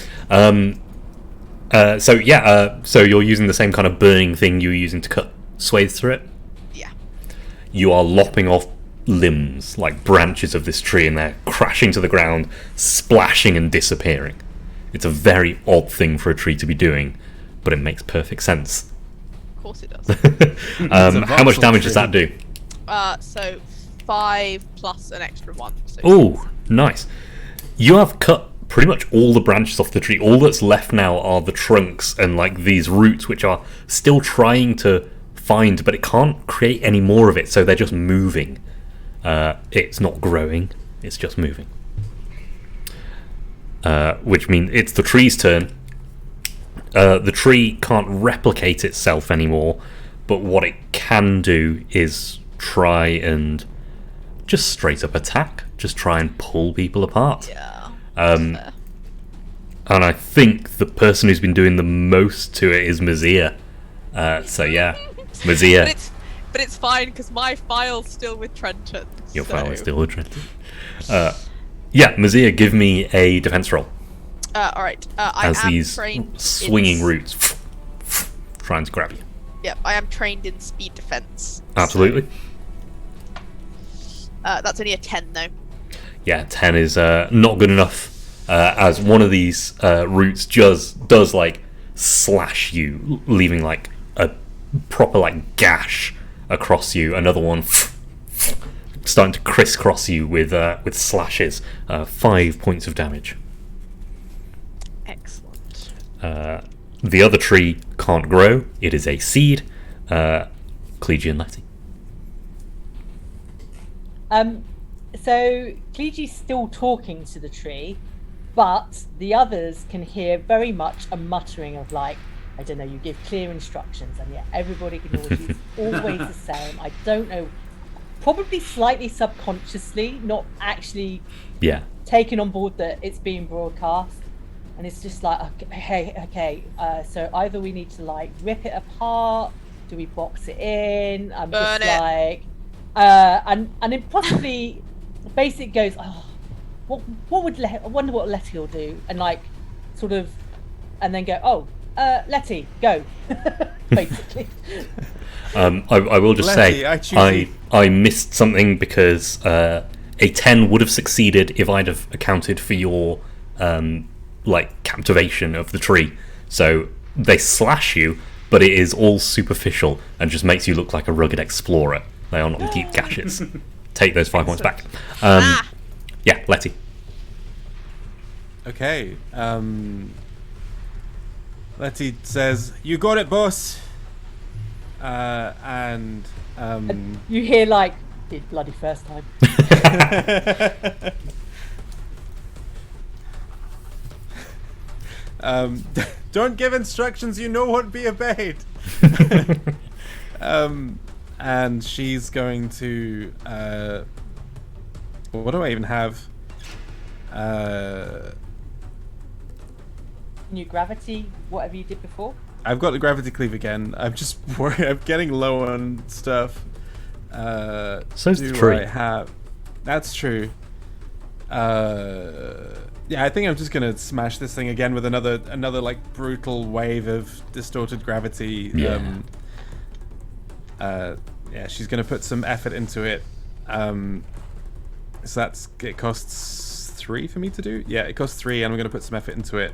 So you're using the same kind of burning thing you were using to cut swathes through it. Yeah. You are lopping off limbs, like branches of this tree, and they're crashing to the ground, splashing and disappearing. It's a very odd thing for a tree to be doing, but it makes perfect sense. Of course it does. How much damage does that do? So 5 plus an extra 1. So Oh, nice. You have cut pretty much all the branches off the tree. All that's left now are the trunks and like these roots, which are still trying to find, but it can't create any more of it, so they're just moving. It's not growing, it's just moving. Which means it's the tree's turn. The tree can't replicate itself anymore, but what it can do is try and just straight up attack. Just try and pull people apart. yeah. Um, Fair. And I think the person who's been doing the most to it is Mazia. So yeah, Mazia. But it's fine because my file's still with Trenton. Your so... file is still interesting. Yeah, Mazia, give me a defense roll. All right. I As am these trained swinging in... roots trying to grab you. Yep, I am trained in speed defense. Absolutely. That's only a 10 though. Yeah, 10 is not good enough. As one of these roots does like slash you, leaving like a proper like gash across you. Another one starting to crisscross you with slashes. 5 points of damage. Excellent. The other tree can't grow. It is a seed. Clegie and Letty. So Cleegie's still talking to the tree, but the others can hear very much a muttering of like, I don't know, you give clear instructions and yet everybody can always the same. I don't know, probably slightly subconsciously, not actually taking on board that it's being broadcast. And it's just like, okay, so either we need to like rip it apart, do we box it in? I'm Burn just it. like, and it possibly, Basic goes, oh, what would I wonder what Letty will do, and like, sort of, and then go, oh, Letty, go, basically. I will just Letty, say I choose you. I missed something because a 10 would have succeeded if I'd have accounted for your like captivation of the tree. So they slash you, but it is all superficial and just makes you look like a rugged explorer. They are not deep gashes. Take those 5 points back. Yeah, Letty. Okay. Letty says, "You got it, boss." And You hear like, did bloody first time. Don't give instructions you know won't be obeyed. And she's going to what do I even have? New gravity, whatever you did before. I've got the gravity cleave again. I'm just worried. I'm getting low on stuff. So's the do tree. I have? That's true. Yeah, I think I'm just gonna smash this thing again with another like brutal wave of distorted gravity. Yeah. Yeah, she's gonna put some effort into it. So it costs 3 for me to do. Yeah, it costs 3, and I'm gonna put some effort into it.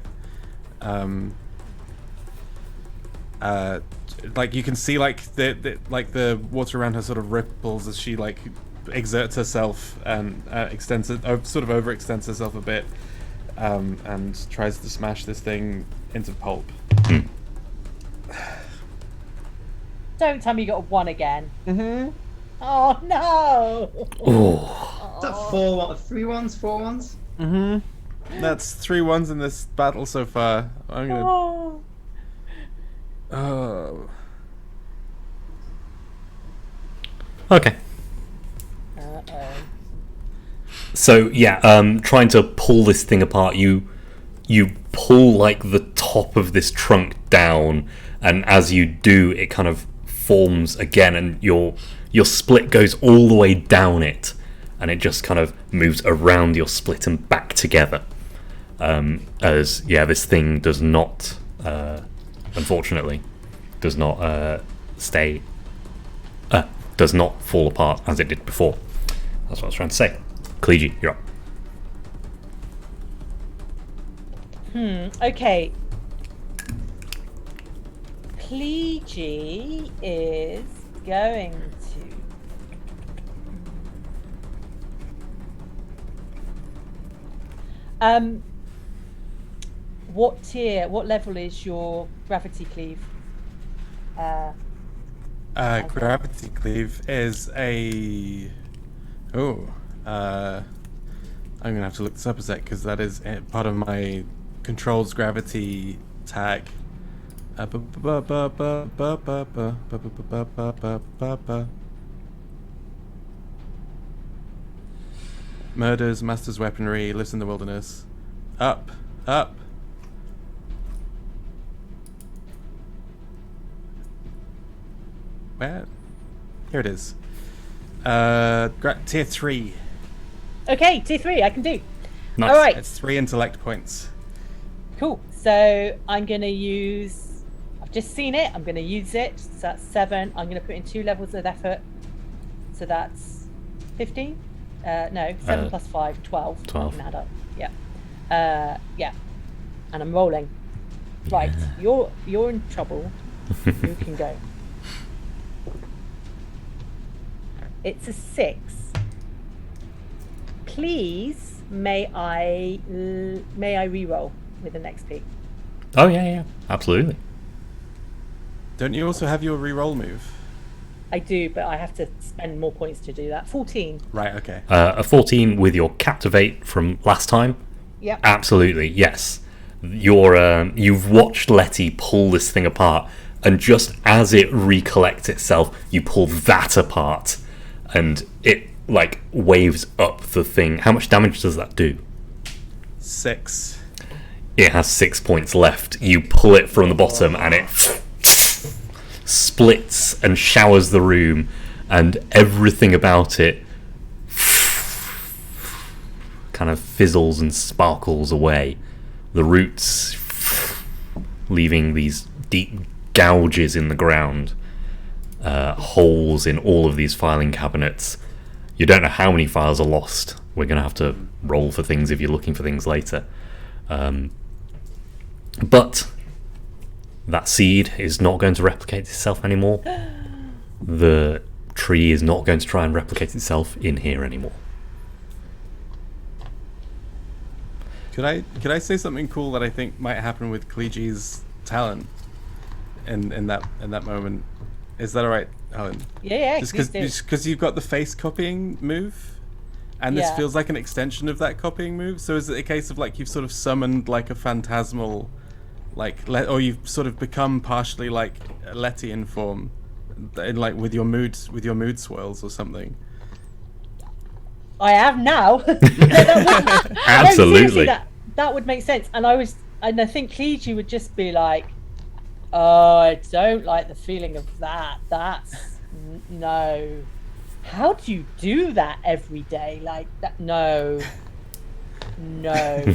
Like you can see, like the water around her sort of ripples as she like exerts herself and sort of overextends herself a bit, and tries to smash this thing into pulp. Don't tell me you got a 1 again. Oh no! Oh, Is that 3 ones, 4 ones? That's 3 1s in this battle so far. I'm gonna. Oh. Oh. okay. Uh-oh. So yeah, trying to pull this thing apart, you pull like the top of this trunk down, and as you do, it kind of forms again, and your split goes all the way down it, and it just kind of moves around your split and back together. As this thing does not, unfortunately, does not does not fall apart as it did before. That's what I was trying to say. Kleegi, you're up. Okay. Kleegi is going to. What level is your gravity cleave? Gravity cleave is a. I'm gonna have to look this up a sec because that is part of my controls gravity tag. Murders, masters weaponry, lives in the wilderness. Up. Where? Here it is. Tier 3. Okay, tier 3, I can do. Nice. All right, It's 3 intellect points. cool. So I'm going to use. I've just seen it. I'm going to use it. So that's 7. I'm going to put in 2 levels of effort. So that's 15. No, 7 plus 5, 12. 12. I can add up. Yeah. Yeah. And I'm rolling. Right. You're in trouble. You can go. It's a 6. Please, may I re-roll with an XP? Oh yeah, absolutely. Don't you also have your reroll move? I do, but I have to spend more points to do that. 14. Right, okay. A 14 with your captivate from last time. Yep. Absolutely, yes. You've watched Letty pull this thing apart, and just as it recollects itself, you pull that apart, and it like waves up the thing. How much damage does that do? 6. It has 6 points left. You pull it from the bottom, and it splits and showers the room, and everything about it kind of fizzles and sparkles away. The roots leaving these deep gouges in the ground, holes in all of these filing cabinets. You don't know how many files are lost. We're going to have to roll for things if you're looking for things later. But that seed is not going to replicate itself anymore. The tree is not going to try and replicate itself in here anymore. Could I say something cool that I think might happen with Kleegi's talent in that moment? Is that alright, Helen? Yeah. Just please do. because you've got the face copying move, and this Yeah. feels like an extension of that copying move. So is it a case of like you've sort of summoned like a phantasmal or you've sort of become partially like Letty in form, in like with your mood swirls or something. I have now. Absolutely. No, seriously, that would make sense. And I think Cleege would just be like, "Oh, I don't like the feeling of that. That's no. How do you do that every day like that? No, no,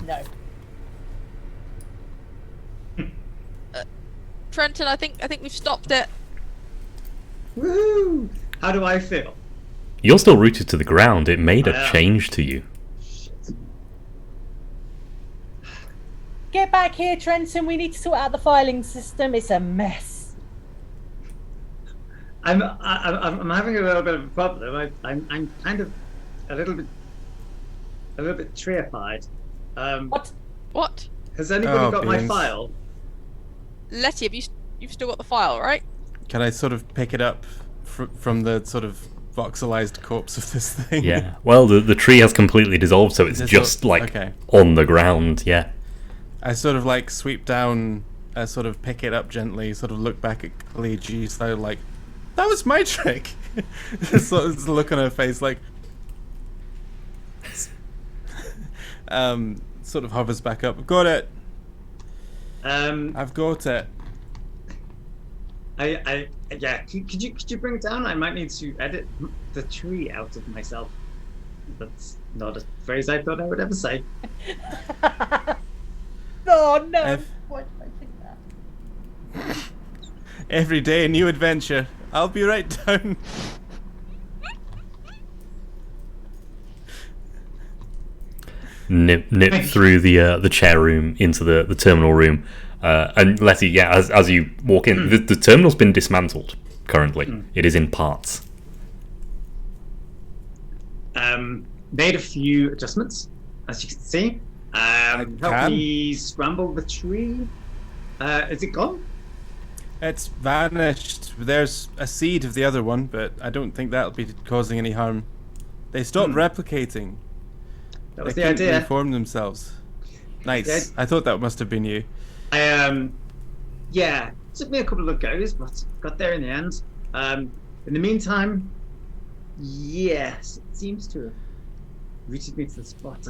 no." Trenton, I think we've stopped it. Woohoo! How do I feel? You're still rooted to the ground. It made a I am. change to you. Shit. Get back here, Trenton. We need to sort out the filing system. It's a mess. I'm having a little bit of a problem. I'm kind of a little bit terrified. What? Has anybody Oh, got my beans. file? Letty, you've still got the file, right? Can I sort of pick it up from the sort of voxelized corpse of this thing? Yeah. Well, the tree has completely dissolved, so it's just like okay. on the ground. Yeah. I sort of like sweep down, sort of pick it up gently, sort of look back at Cleege, so like, that was my trick. Sort of look on her face like, sort of hovers back up. I've got it. I've got it. Yeah. Could you bring it down? I might need to edit the tree out of myself. That's not a phrase I thought I would ever say. Oh no! I've- Why did I think that? Every day a new adventure. I'll be right down. Nip through the chair room into the terminal room, and Letty, yeah, as you walk in, the terminal's been dismantled currently. It is in parts. Made a few adjustments, as you can see. Help can. me scramble the tree. Is it gone? It's vanished. There's a seed of the other one, but I don't think that'll be causing any harm. They stopped replicating. That was They the couldn't idea. reform themselves. Nice. Yeah. I thought that must have been you. Yeah, took me a couple of goes, but got there in the end. In the meantime, yes, it seems to have rooted me to the spot.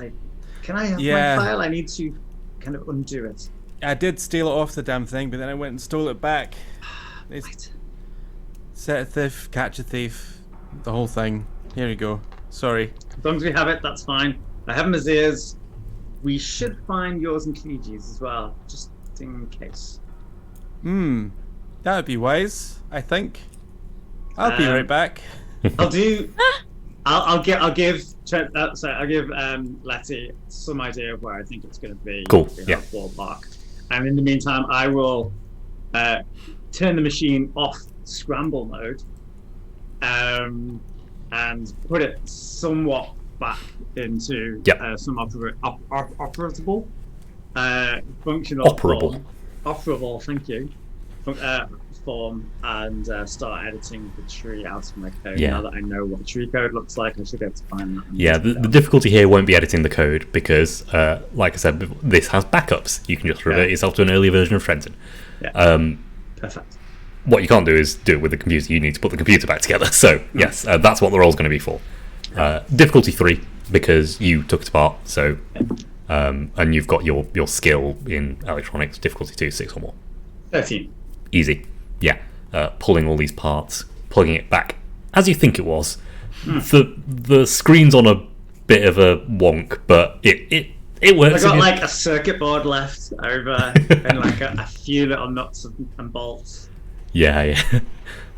Can I have Yeah. my file? I need to kind of undo it. I did steal it off the damn thing, but then I went and stole it back. They Right. set a thief, catch a thief, the whole thing. Here you go. Sorry. As long as we have it, that's fine. I have Mazir's. We should find yours and Kiji's as well, just in case. That would be wise, I think. I'll be right back. I'll do. I'll give Letty some idea of where I think it's going to be. Cool, In yeah. our ballpark. And in the meantime, I will turn the machine off scramble mode, and put it somewhat back into Yep. some operable, functional Operable. operable. Thank you. Form, and start editing the tree out of my code. Yeah. Now that I know what tree code looks like, I should be able to find that. and Yeah, edit the it out. difficulty here won't be editing the code because, like I said, this has backups. You can just revert yourself to an earlier version of Trenton. Yeah. Perfect. What you can't do is do it with the computer. You need to put the computer back together. So, yes, that's what the role's going to be for. Difficulty 3, because you took it apart, so, and you've got your skill in electronics. Difficulty 2, 6 or more. 13. Easy. Yeah. Pulling all these parts, plugging it back as you think it was. The screen's on a bit of a wonk, but it I works. got again. like a circuit board left over and like a few little nuts and bolts. Yeah.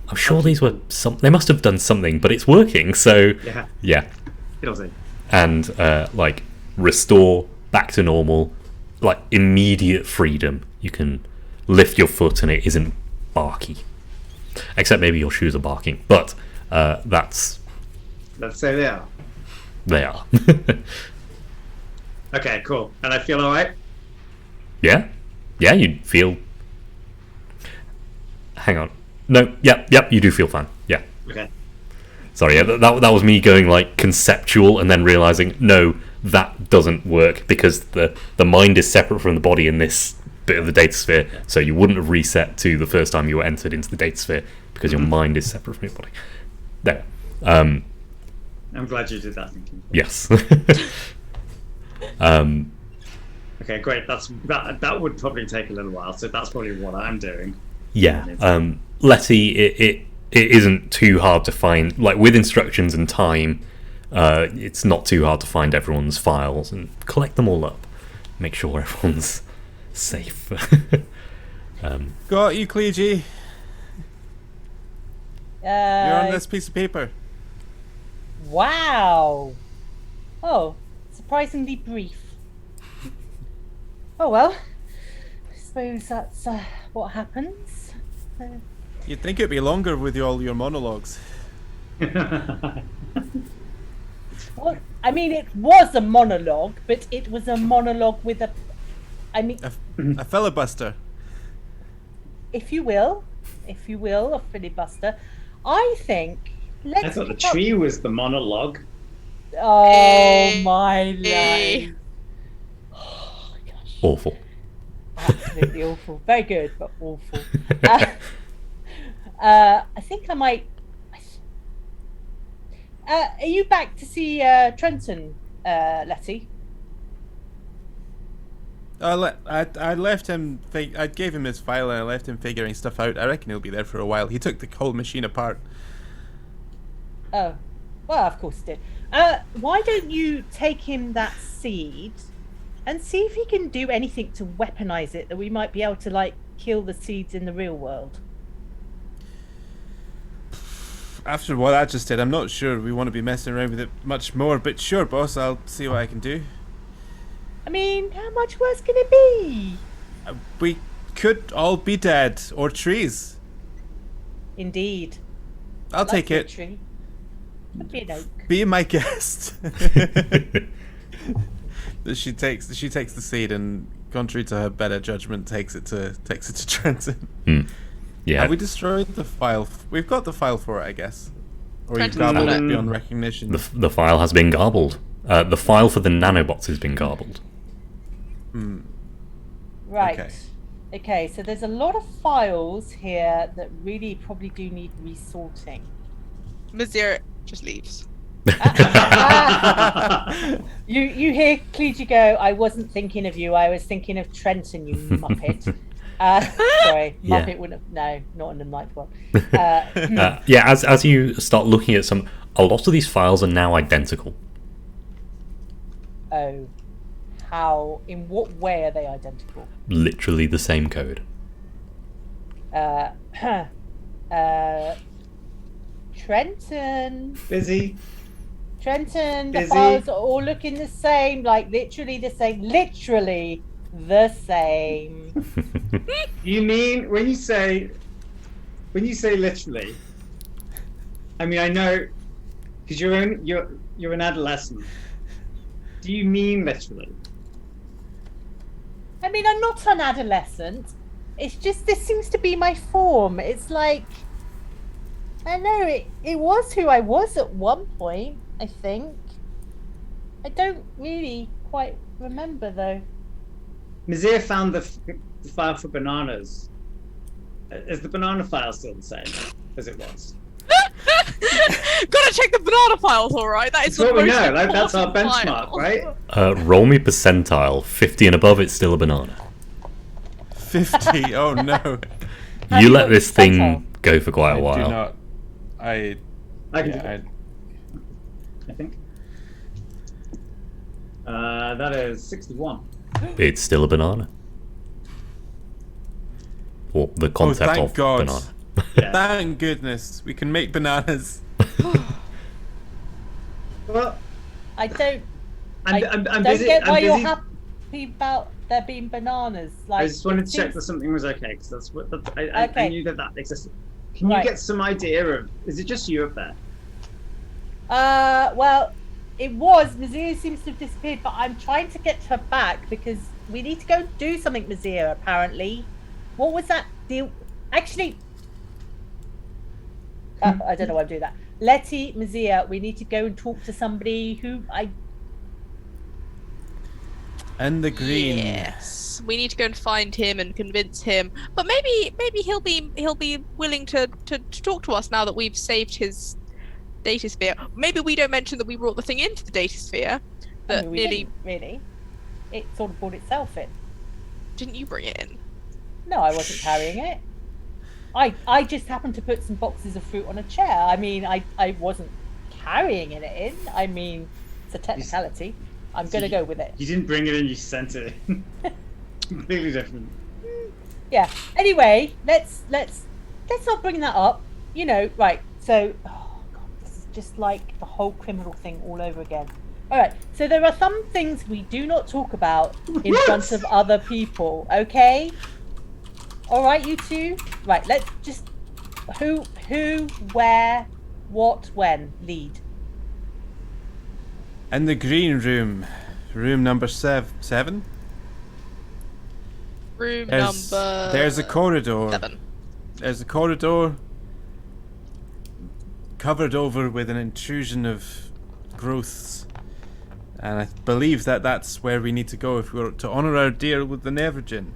I'm sure these were they must have done something, but it's working. So Yeah. It'll do. and like restore back to normal, like immediate freedom. You can lift your foot and it isn't barky, except maybe your shoes are barking. But Let's say they are. they are. Okay, cool. And I feel alright? Yeah, you feel. Hang on. No. Yep. You do feel fine. Yeah. Okay. Sorry. Yeah, that was me going like conceptual and then realizing no, that doesn't work because the mind is separate from the body in this bit of the data sphere, so you wouldn't have reset to the first time you were entered into the data sphere because your mind is separate from your body. There. I'm glad you did that. Thank you. Yes. Okay, great. That would probably take a little while, so that's probably what I'm doing. Yeah. Letty, it isn't too hard to find. Like, with instructions and time, it's not too hard to find everyone's files and collect them all up. Make sure everyone's safe. Got you, Cleegee. You're on Uh, this piece of paper. wow. Oh, surprisingly brief. Oh well. I suppose that's what happens. You'd think it'd be longer with all your monologues. Well, I mean, it was a monologue, but it was a monologue with a. I mean, A filibuster. if you will, a filibuster. I think. I thought the tree was the monologue. Oh my Hey. life! Oh my gosh. Awful. Absolutely awful. Very good, but awful. I think I might. Are you back to see Trenton, Letty? I left him. I gave him his file and I left him figuring stuff out. I reckon he'll be there for a while. He took the whole machine apart. Oh, well, of course he did. Why don't you take him that seed and see if he can do anything to weaponize it that we might be able to, like, kill the seeds in the real world? After what I just did, I'm not sure we want to be messing around with it much more. But sure, boss, I'll see what I can do. I mean, how much worse can it be? We could all be dead or trees. Indeed. I'll take it. Tree. Could be an oak. Be my guest. She takes the seed and, contrary to her better judgment, takes it to Trenton. Yeah. Have we destroyed the file? We've got the file for it, I guess. Or you've Trenton's garbled got it it. beyond recognition. The file has been garbled. The file for the nanobots has been garbled. Right. Okay. Okay, so there's a lot of files here that really probably do need resorting. Mazir just leaves. You hear Cleege go, I wasn't thinking of you, I was thinking of Trenton, you muppet. Sorry, Yeah. muppet wouldn't have, no, not in the ninth one. Yeah, as you start looking at a lot of these files are now identical. Oh, how, in what way are they identical? Literally the same code. Trenton, Busy. the Busy. files are all looking the same, like literally the same, literally the same. You mean when you say literally? I mean, I know because you're an adolescent. Do you mean literally? I mean, I'm not an adolescent. It's just this seems to be my form. It's like, I know it was who I was at one point, I think. I don't really quite remember though. Mazir found the file for bananas. Is the banana file still the same as it was? Gotta check the banana files, alright? That is That's the what we most know. Like, that's our important benchmark, file. right? Roll me percentile. 50 and above, it's still a banana. 50. Oh no. You let this thing percentile? go for quite a I do while. not. I I can do yeah, it, I think. That is 61. It's still a banana. Or the concept thank of God. banana. Yeah. Thank goodness we can make bananas. Well, I don't. I'm don't busy. get why I'm you're busy. happy about there being bananas. Like, I just wanted to it check seems- that something was okay because that's what I Okay. knew that existed. Can you Right. get some idea of? Is it just you up there? Well, it was. Mazir seems to have disappeared, but I'm trying to get her back because we need to go and do something, Mazir, apparently. What was that deal? Actually, I don't know why I'm doing that. Letty, Mazir, we need to go and talk to somebody who And the green. Yes, we need to go and find him and convince him. But maybe he'll be willing to talk to us now that we've saved his data sphere. Maybe we don't mention that we brought the thing into the data sphere. That we nearly didn't, really. It sort of brought itself in. didn't you bring it in? No, I wasn't carrying it. I just happened to put some boxes of fruit on a chair. I mean, I wasn't carrying it in. I mean, it's a technicality. I'm going to go with it. You didn't bring it in, you sent it in. Completely different. Yeah. Anyway, let's not bring that up. You know, right. So, oh God, this is just like the whole criminal thing all over again. All right. So there are some things we do not talk about in front of other people. Okay. All right, you two. Right. Let's just who, where, what, when. Lead. And the green room. Room number 7? Room There's a corridor. 7. There's a corridor covered over with an intrusion of growths. And I believe that that's where we need to go if we're to honor our deal with the Nevergin.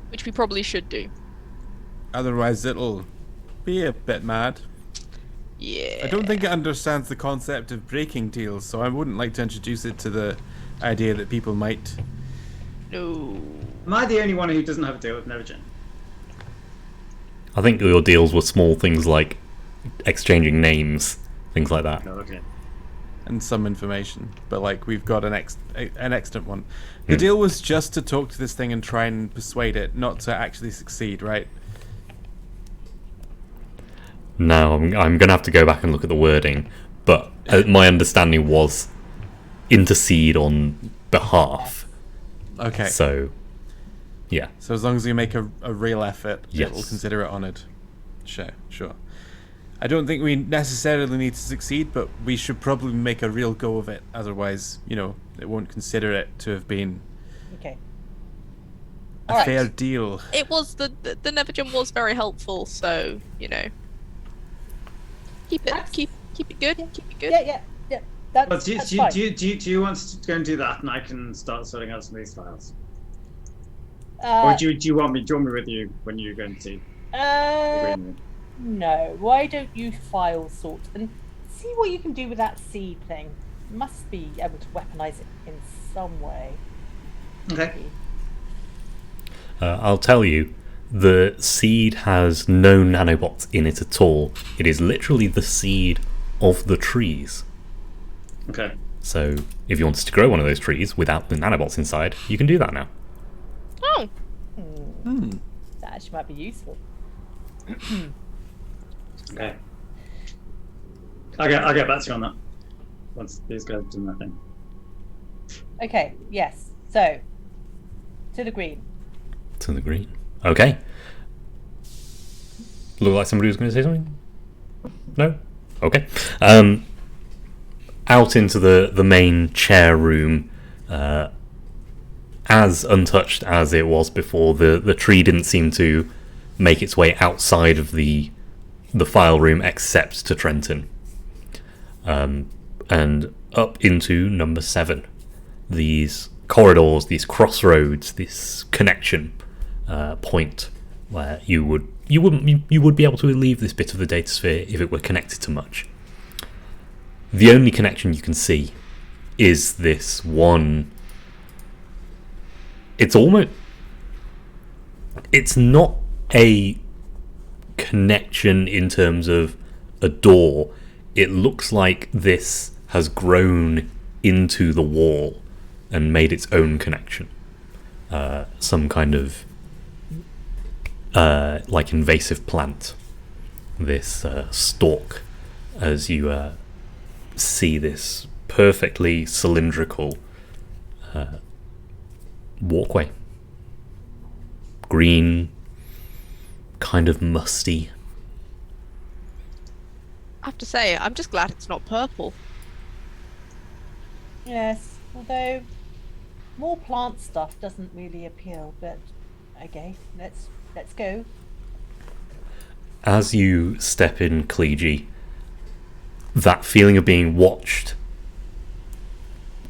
Which we probably should do. Otherwise it'll be a bit mad. Yeah. I don't think it understands the concept of breaking deals, so I wouldn't like to introduce it to the idea that people might. No. Am I the only one who doesn't have a deal with Nevergin? I think your deals were small things like exchanging names, things like that. No, okay. And some information, but like we've got an excellent one. The deal was just to talk to this thing and try and persuade it, not to actually succeed, right? No, I'm going to have to go back and look at the wording, but my understanding was intercede on behalf. Okay. So, yeah. So as long as you make a real effort, Yes. we'll consider it honoured. Sure. I don't think we necessarily need to succeed, but we should probably make a real go of it. Otherwise, it won't consider it to have been Okay. a Alright. fair deal. It was the Nevergin was very helpful, so keep it good. Keep it good. Yeah. But That's do fine. you want to go and do that, and I can start sorting out some of these files? Uh, Or do you want me with you when you go and see the green room? No. Why don't you file sort and see what you can do with that seed thing? You must be able to weaponize it in some way. Okay. I'll tell you, the seed has no nanobots in it at all. It is literally the seed of the trees. Okay. So, if you wanted to grow one of those trees without the nanobots inside, you can do that now. Oh, That actually might be useful. Okay. I'll get back to you on that once these guys do their thing. Okay. Yes. So, to the green. To the green. Okay. Look like somebody was going to say something? No? Okay. Out into the main chair room, as untouched as it was before, the tree didn't seem to make its way outside of the file room except to Trenton. And up into number 7. These corridors, these crossroads, this connection point where you would be able to leave this bit of the data sphere if it were connected to much. The only connection you can see is this one. It's not a connection in terms of a door. It looks like this has grown into the wall and made its own connection. Some kind of like invasive plant. This stalk, as you see this perfectly cylindrical walkway. Green, kind of musty. I have to say, I'm just glad it's not purple. Yes. Although more plant stuff doesn't really appeal, but okay, let's go. As you step in, Clegy, that feeling of being watched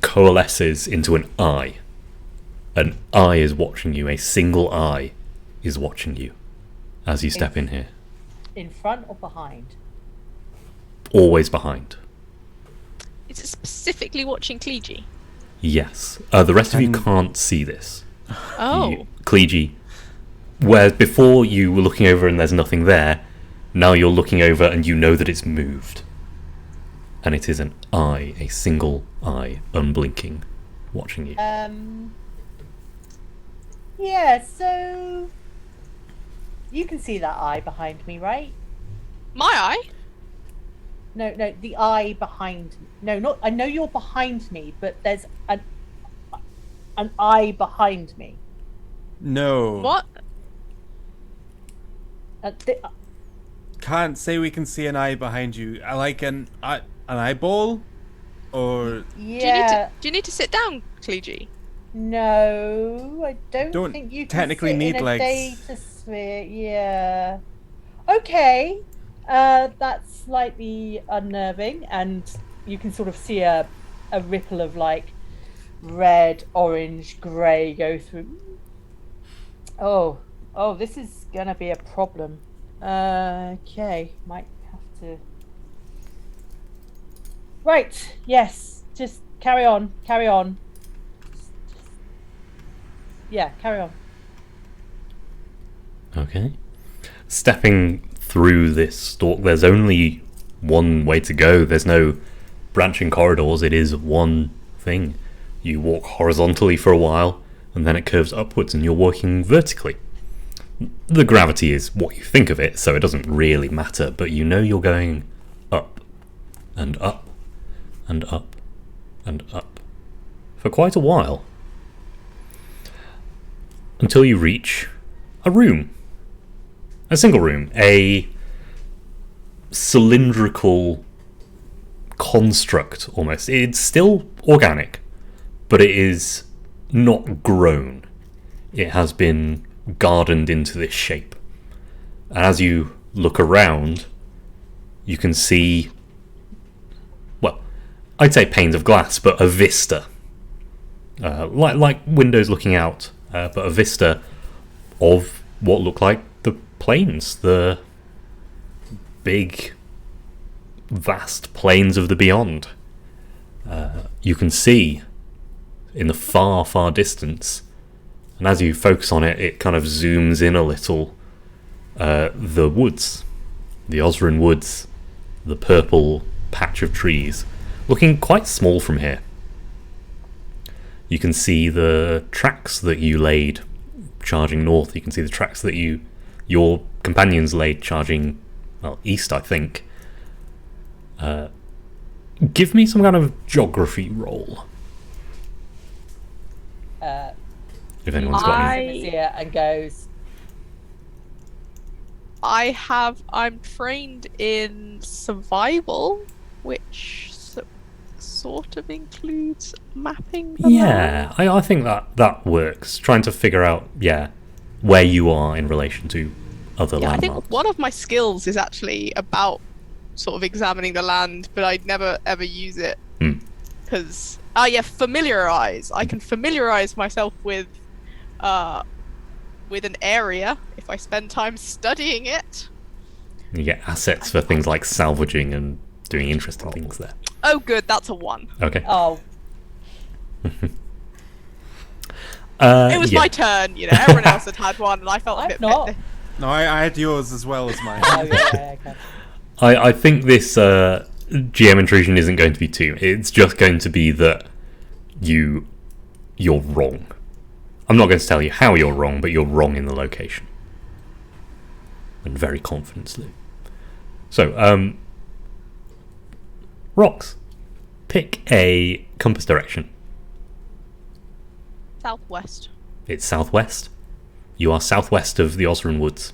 coalesces into an eye An eye is watching you. A single eye is watching you as you step in here. In front or behind? Always behind. Is it specifically watching Clegy? Yes. The rest of you can't see this. Oh. Clegy, whereas before you were looking over and there's nothing there, now you're looking over and you know that it's moved. And it is an eye, a single eye, unblinking, watching you. Yeah, so you can see that eye behind me, right? My eye? No, the eye behind. No, not. I know you're behind me, but there's an eye behind me. No. What? Can't say we can see an eye behind you. I like an eyeball, or Yeah. Do you need to sit down, Clegy? No, I don't think you can technically sit need in a legs. data sphere. Yeah. Okay. That's slightly unnerving, and you can sort of see a ripple of like red, orange, grey go through. Oh, this is gonna be a problem. Okay, might have to. Right. Yes. Just carry on. Yeah, carry on. Okay. Stepping through this stalk, there's only one way to go. There's no branching corridors. It is one thing. You walk horizontally for a while, and then it curves upwards, and you're walking vertically. The gravity is what you think of it, so it doesn't really matter, but you know you're going up, and up, and up, and up, for quite a while. Until you reach a room. A single room. A cylindrical construct, almost. It's still organic, but it is not grown. It has been gardened into this shape. And as you look around, you can see, well, I'd say panes of glass, but a vista. Like windows looking out, but a vista of what look like the plains, the big, vast plains of the beyond. You can see in the far, far distance, and as you focus on it, it kind of zooms in a little, the woods, the Osran woods, the purple patch of trees, looking quite small from here. You can see the tracks that you laid charging north. You can see the tracks that your companions laid charging, well, east, I think. Give me some kind of geography roll. If anyone's got any. And goes. I'm trained in survival, which sort of includes mapping the Yeah, I think that works. Trying to figure out, where you are in relation to other I landmarks. think one of my skills is actually about sort of examining the land, but I'd never ever use it because familiarize. I can familiarize myself with an area if I spend time studying it. You get assets for things like salvaging and doing interesting things there. Oh, good, that's a 1. Okay. Oh, It was my turn, everyone else had one, and I felt a I've bit not. no, I had yours as well as mine. Oh, yeah, okay. I think this GM intrusion isn't going to be 2. It's just going to be that you're wrong. I'm not going to tell you how you're wrong, but you're wrong in the location. And very confidently. So, Rox, pick a compass direction. Southwest. It's southwest. You are southwest of the Osran Woods.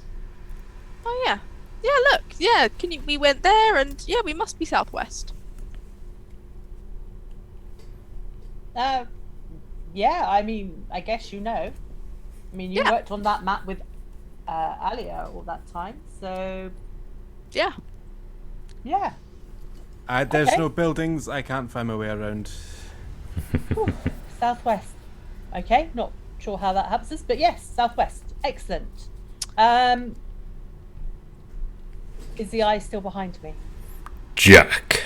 Oh yeah. Yeah, look. Yeah, we went there, and yeah, we must be southwest. Yeah, I mean, I guess you know. I mean, you worked on that map with Alia all that time, so Yeah. yeah. There's Okay. no buildings. I can't find my way around. Southwest. Okay, not sure how that helps us, but yes, southwest. Excellent. Is the eye still behind me? Jack.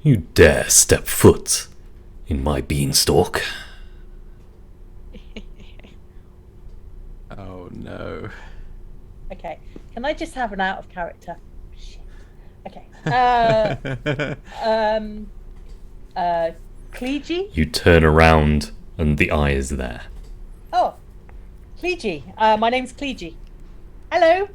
You dare step foot in my beanstalk? Oh no. Okay. Can I just have an out of character? Shit. Okay. Clegy? You turn around and the eye is there. Oh, Clegy. My name's Clegy. Hello.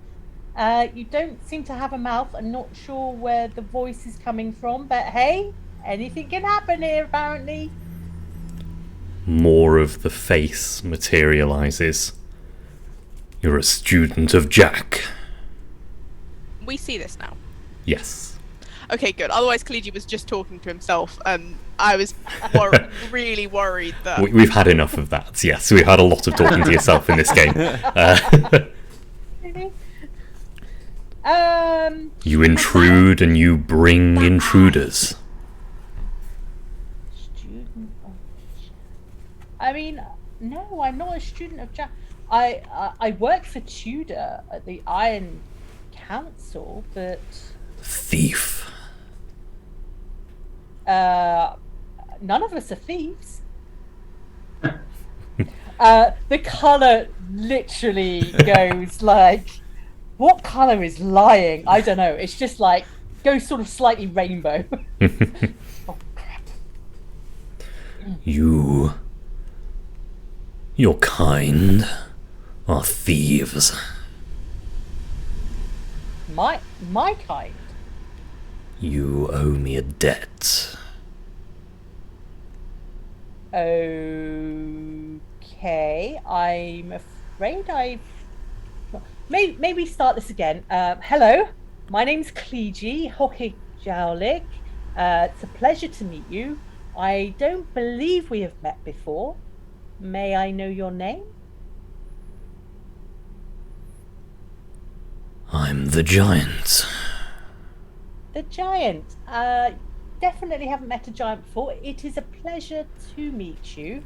You don't seem to have a mouth. I'm not sure where the voice is coming from, but hey, anything can happen here, apparently. More of the face materializes. You're a student of Jack. We see this now. Yes. Okay, good. Otherwise, Khaliji was just talking to himself, and I was really worried that. We've had enough of that. Yes, we had a lot of talking to yourself in this game. You intrude and you bring intruders. Student of Jack. I mean, no, I'm not a student of Jack. I work for Tudor at the Iron Council, but Thief. none of us are thieves. The colour literally goes like, what colour is lying? I don't know. It's just like, goes sort of slightly rainbow. Oh, crap. Your kind are thieves. My kind. You owe me a debt. Okay, I'm afraid I've... Maybe start this again. Hello, my name's Clegy Hockey Jowlick. It's a pleasure to meet you. I don't believe we have met before. May I know your name? I'm the giant. The giant. Definitely haven't met a giant before. It is a pleasure to meet you.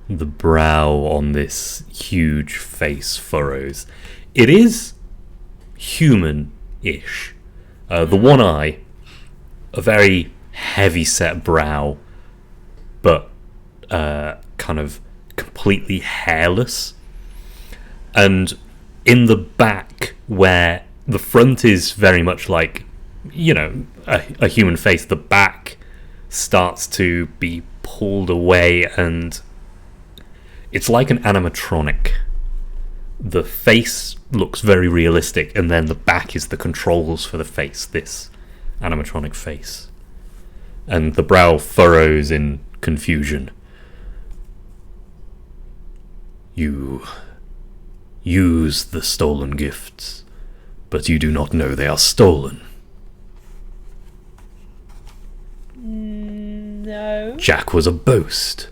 The brow on this huge face furrows. It is human-ish. The one eye, a very heavy-set brow, but kind of completely hairless. And in the back, where the front is very much like, you know, a human face, the back starts to be pulled away and it's like an animatronic. The face looks very realistic, and then the back is the controls for the face, this animatronic face. And the brow furrows in confusion. You use the stolen gifts, but you do not know they are stolen. No. Jack was a boast.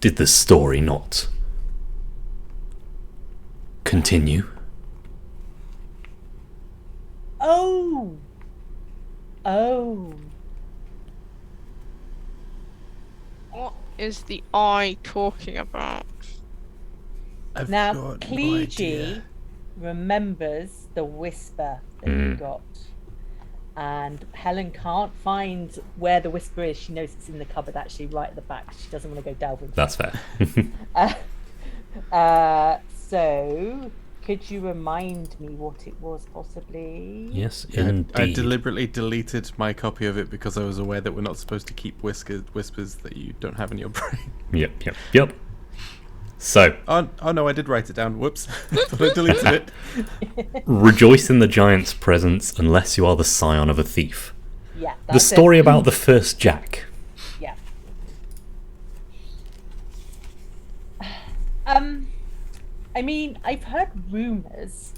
Did the story not continue? Oh. What is the eye talking about? I've Now, got no Clegy idea. remembers the whisper that you got. And Helen can't find where the whisper is. She knows it's in the cupboard, actually, right at the back. She doesn't want to go delving. That's fair. So, could you remind me what it was, possibly? Yes, I indeed. deliberately deleted my copy of it because I was aware that we're not supposed to keep whispers that you don't have in your brain. Yep. So, Oh no, I did write it down. Whoops. Thought I deleted it. rejoice in the giant's presence unless you are the scion of a thief. Yeah. The That's story it. about the first Jack. Yeah. I mean, I've heard rumors.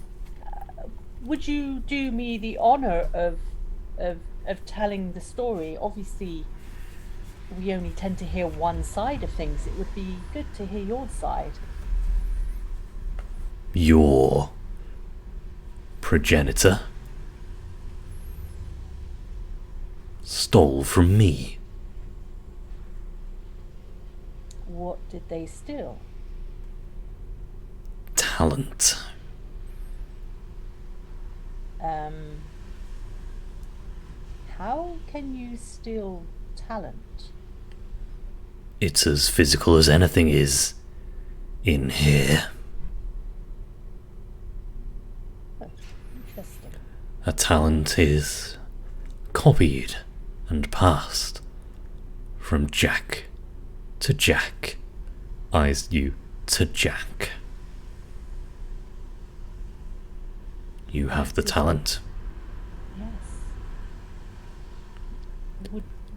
Would you do me the honor of telling the story? Obviously, we only tend to hear one side of things. It would be good to hear your side. Your progenitor stole from me. what did they steal? Talent. How can you steal talent? It's as physical as anything is in here. Interesting. A talent is copied and passed from Jack to Jack. You to Jack. You have the talent. Yes.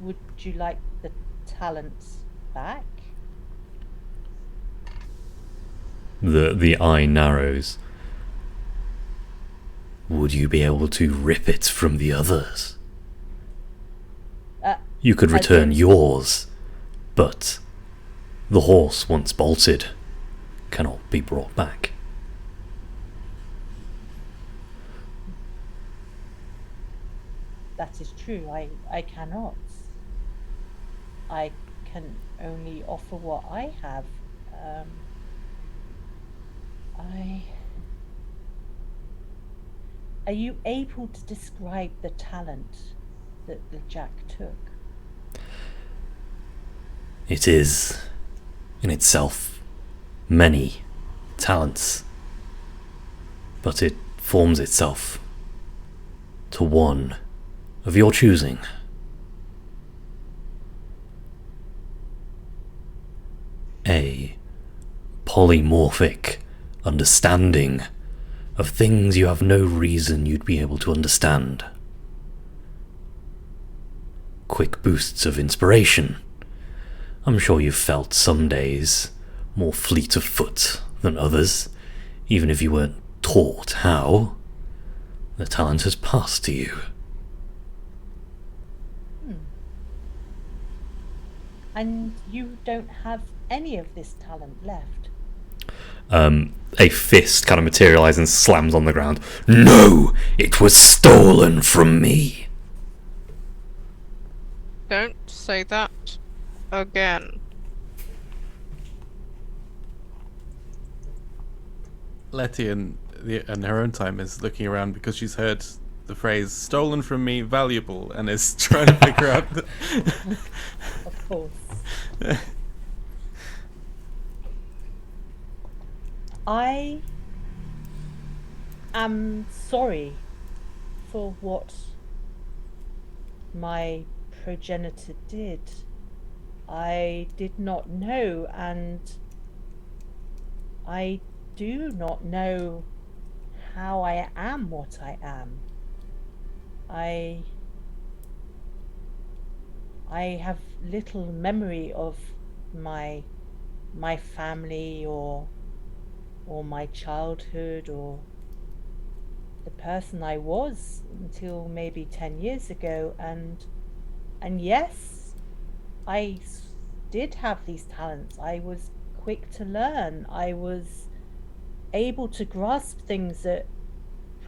Would you like the talents back? The eye narrows. Would you be able to rip it from the others? You could return yours, but the horse once bolted cannot be brought back. That is true. I cannot. I can only offer what I have. Are you able to describe the talent that the Jack took? It is, in itself, many talents, but it forms itself to one of your choosing. A polymorphic understanding of things you have no reason you'd be able to understand. Quick boosts of inspiration. I'm sure you've felt some days more fleet of foot than others, even if you weren't taught how. The talent has passed to you. And you don't have any of this talent left? A fist kind of materializes and slams on the ground. No! It was stolen from me! Don't say that again. Letty in her own time is looking around because she's heard the phrase "stolen from me, valuable," and is trying to figure out. Of course. I am sorry for what my progenitor did. I did not know, and I do not know how I am what I am. I have little memory of my family or my childhood or the person I was until maybe 10 years ago, and yes, I did have these talents. I was quick to learn. I was able to grasp things that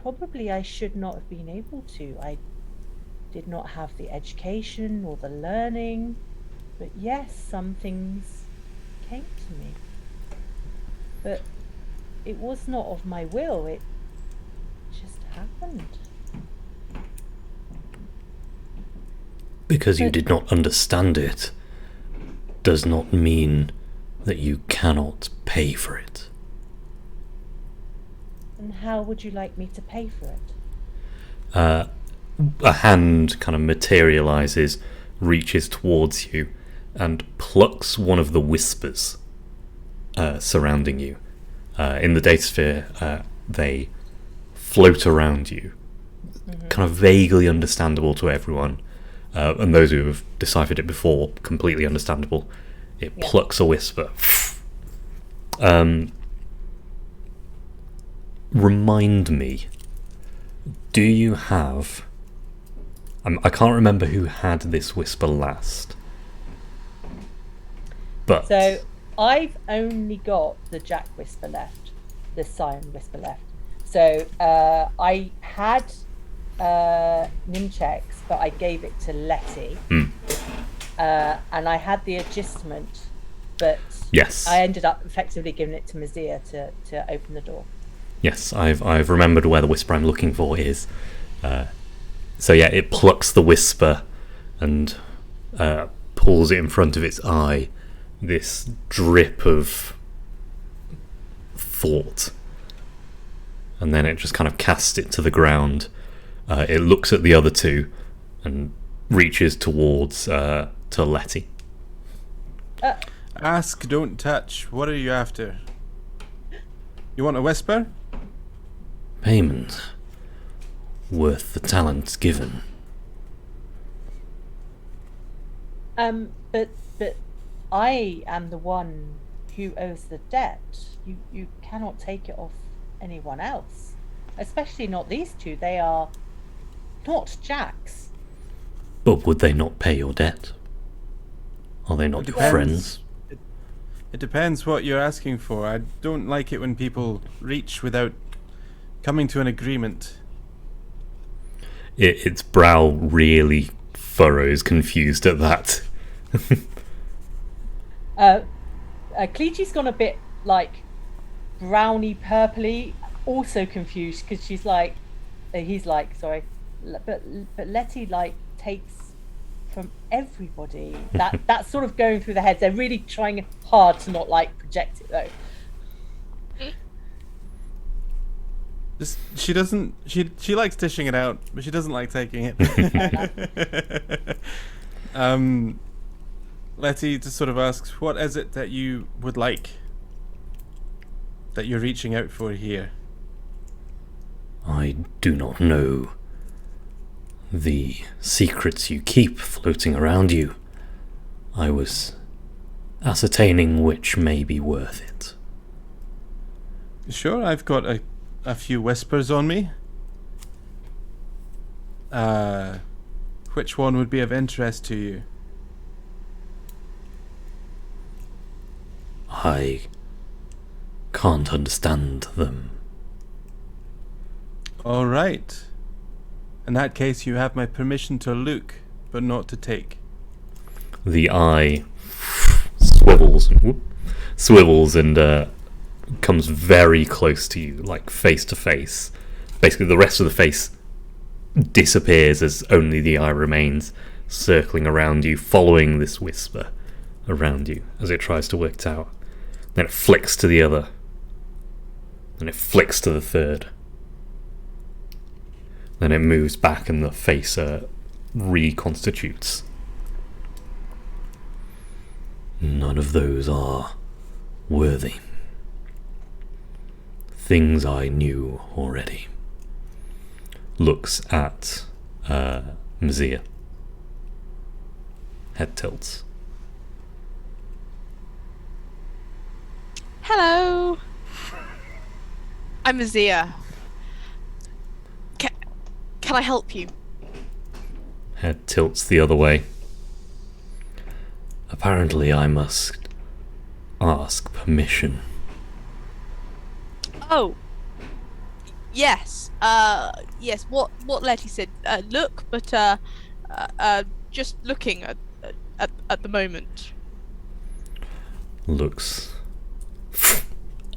probably I should not have been able to. I did not have the education or the learning, but yes, some things came to me. But it was not of my will, it just happened. Because you did not understand it does not mean that you cannot pay for it. And how would you like me to pay for it? A hand kind of materializes, reaches towards you, and plucks one of the whispers surrounding you. In the datasphere, they float around you, kind of vaguely understandable to everyone, and those who have deciphered it before, completely understandable. It plucks a whisper. Remind me, do you have... I can't remember who had this whisper last. But... So, I've only got the Jack whisper left, the Siren whisper left. So, I had Nimchek's, but I gave it to Letty. And I had the adjustment but Yes. I ended up effectively giving it to Mazia to open the door. Yes, I've remembered where the whisper I'm looking for is. So yeah, it plucks the whisper and pulls it in front of its eye. This drip of thought, and then it just kind of casts it to the ground. It looks at the other two and reaches towards to Letty. Ask, don't touch. What are you after? You want a whisper? Payment worth the talents given. But I am the one who owes the debt. You cannot take it off anyone else, especially not these two. They are not Jacks. But would they not pay your debt? Are they not It your depends. friends? It depends what you're asking for. I don't like it when people reach without coming to an agreement. Its brow really furrows, confused at that. Cleety's gone a bit like browny purpley, also confused because she's like, he's like, sorry, but Letty like takes from everybody. That's sort of going through the heads. They're really trying hard to not like project it though. She doesn't. She likes dishing it out, but she doesn't like taking it. Letty just sort of asks, "What is it that you would like? That you're reaching out for here?" I do not know the secrets you keep floating around you. I was ascertaining which may be worth it. Sure, I've got a few whispers on me. Which one would be of interest to you? I can't understand them. All right. In that case, you have my permission to look, but not to take. The eye swivels and comes very close to you, like face to face. Basically, the rest of the face disappears as only the eye remains, circling around you, following this whisper around you as it tries to work it out. Then it flicks to the other. Then it flicks to the third. Then it moves back and the face reconstitutes. None of those are worthy. Things I knew already. Looks at Mazia. Head tilts. Hello. I'm Azia. Can I help you? Head tilts the other way. Apparently I must ask permission. Oh. Yes. Yes. What Letty said. Look, but just looking at the moment. Looks.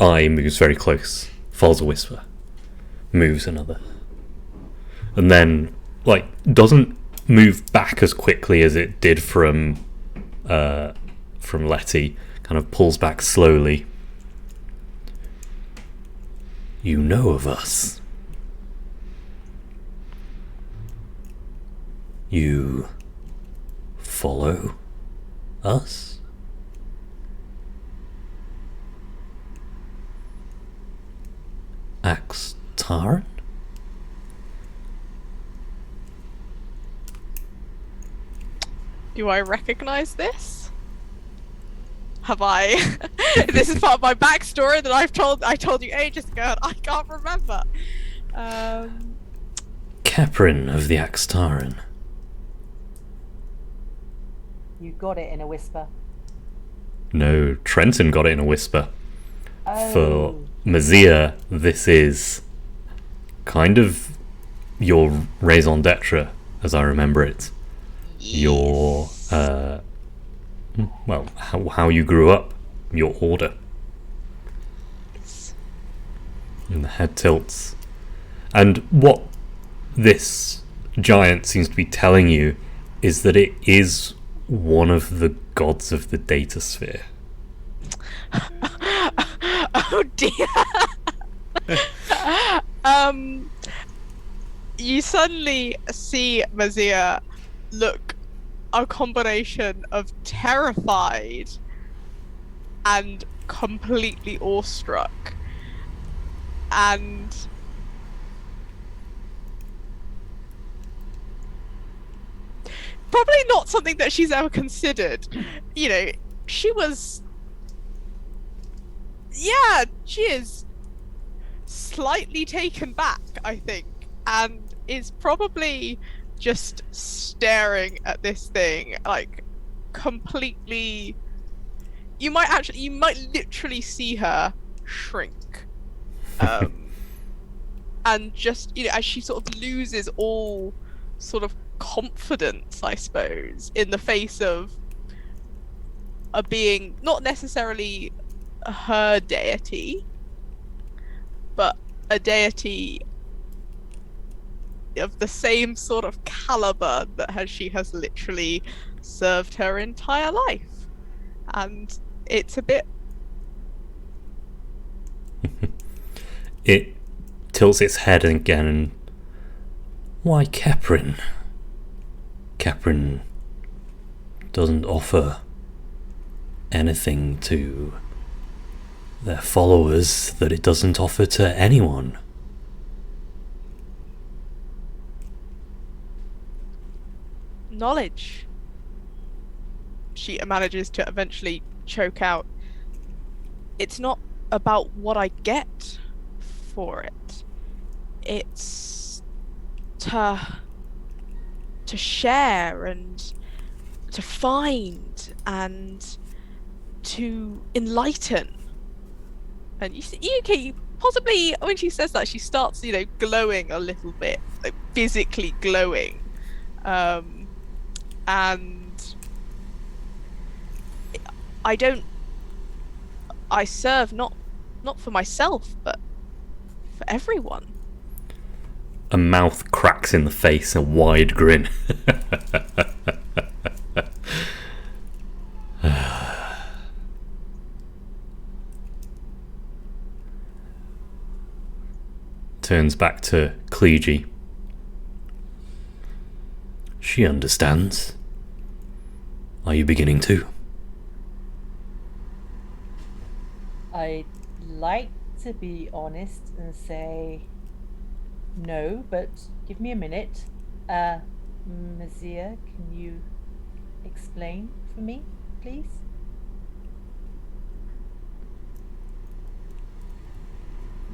Eye moves very close. Follows a whisper. Moves another. And then, like, doesn't move back as quickly as it did from Letty. Kind of pulls back slowly. You know of us. You follow us? Axtaran? Do I recognize this? Have I? This is part of my backstory that I told you ages ago, and I can't remember. Caprin of the Axtaran. You got it in a whisper. No, Trenton got it in a whisper. Oh. For Mazia, this is kind of your raison d'etre, as I remember it. Your Well, how you grew up, your order. And the head tilts. And what this giant seems to be telling you is that it is one of the gods of the data sphere. Oh dear. You suddenly see Mazia look a combination of terrified and completely awestruck, and probably not something that she's ever considered. You know, she was, yeah, she is slightly taken back, I think, and is probably just staring at this thing like completely. You might literally see her shrink, and just, you know, as she sort of loses all sort of confidence, I suppose, in the face of a being not necessarily her deity, but a deity of the same sort of caliber that she has literally served her entire life. And it's a bit... It tilts its head again and... Why, Keprin? Keprin doesn't offer anything to their followers that it doesn't offer to anyone. Knowledge. She manages to eventually choke out. It's not about what I get for it. It's to share and to find and to enlighten. And you possibly, when she says that, she starts, you know, glowing a little bit, like physically glowing, and I serve not for myself, but for everyone. A mouth cracks in the face, a wide grin. Turns back to Cleege. She understands. Are you beginning to? I'd like to be honest and say no, but give me a minute. Mazia, can you explain for me, please?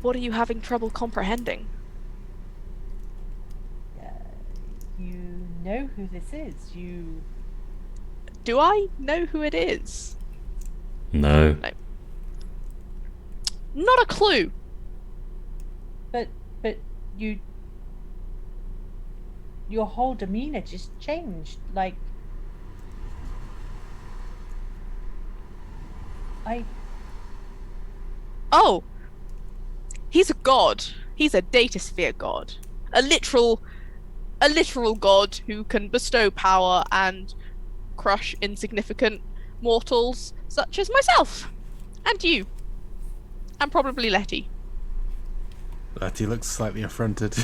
What are you having trouble comprehending? You know who this is. You... Do I know who it is? No. No. Not a clue. But you... Your whole demeanor just changed. Like... Oh! He's a god. He's a data sphere god. A literal god who can bestow power and crush insignificant mortals such as myself. And you. And probably Letty. Letty looks slightly affronted.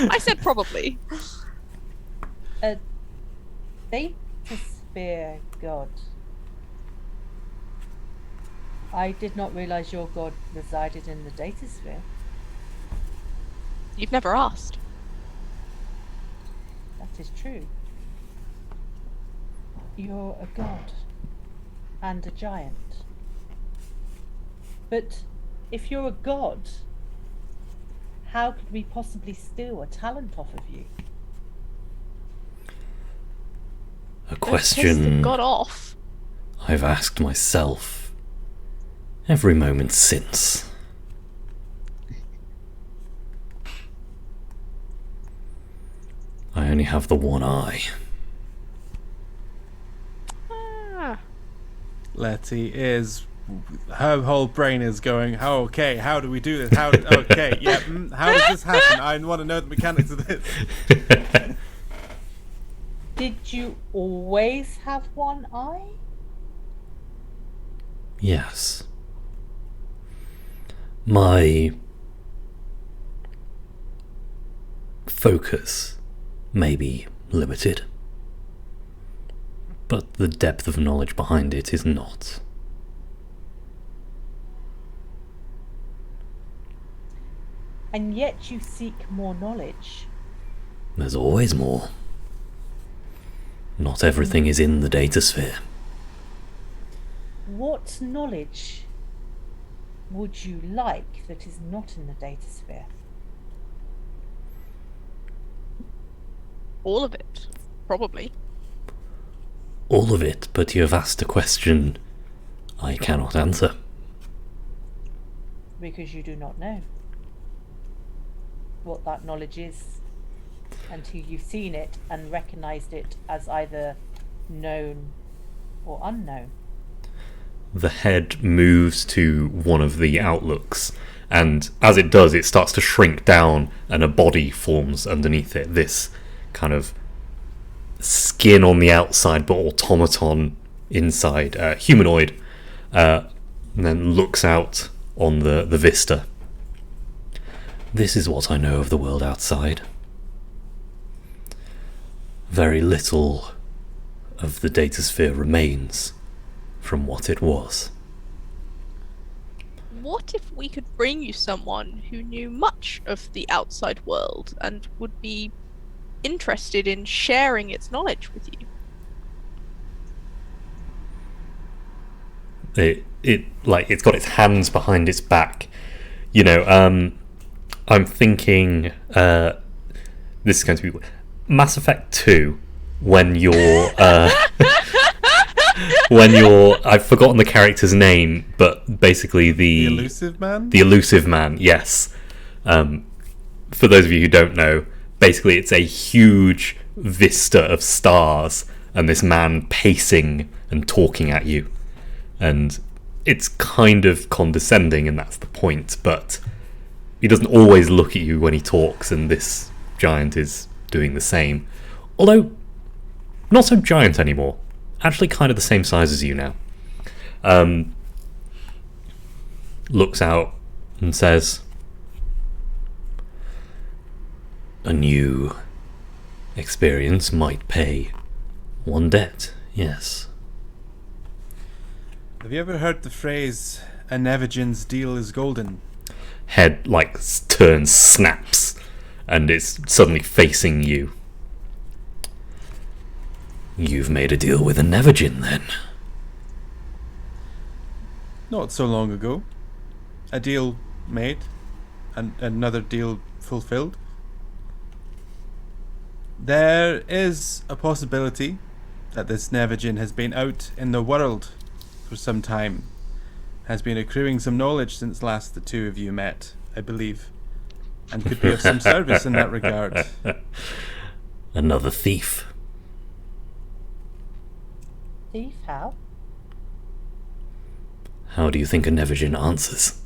I said probably. A data sphere god. I did not realize your god resided in the data sphere. You've never asked. That is true. You're a god. And a giant. But if you're a god, how could we possibly steal a talent off of you? A Don't piss the question god off. I've asked myself every moment since. I only have the one eye. Letty is. Her whole brain is going, oh, okay, how do we do this? How does this happen? I want to know the mechanics of this. Did you always have one eye? Yes. My focus may be limited, but the depth of knowledge behind it is not. And yet you seek more knowledge. There's always more. Not everything is in the data sphere. What knowledge would you like that is not in the data sphere? All of it, probably. All of it, but you have asked a question I cannot answer. Because you do not know what that knowledge is until you've seen it and recognized it as either known or unknown. The head moves to one of the outlooks, and as it does, it starts to shrink down and a body forms underneath it. This kind of skin on the outside but automaton inside, humanoid, and then looks out on the vista. This is what I know of the world outside. Very little of the datasphere remains from what it was. What if we could bring you someone who knew much of the outside world and would be interested in sharing its knowledge with you? It's got its hands behind its back. I'm thinking this is going to be Mass Effect 2 when you're I've forgotten the character's name, but basically the elusive man? The elusive man, yes. For those of you who don't know, basically it's a huge vista of stars and this man pacing and talking at you. And it's kind of condescending, and that's the point, but he doesn't always look at you when he talks, and this giant is doing the same. Although, not so giant anymore. Actually kind of the same size as you now. Looks out and says, a new experience might pay one debt, yes. Have you ever heard the phrase, a Nevigin's deal is golden? Head, turns, snaps, and it's suddenly facing you. You've made a deal with a Nevigin, then? Not so long ago. A deal made, and another deal fulfilled. There is a possibility that this Nevigin has been out in the world for some time, has been accruing some knowledge since last the two of you met, I believe, and could be of some service in that regard. Another thief. Thief, how? How do you think a Nevigin answers?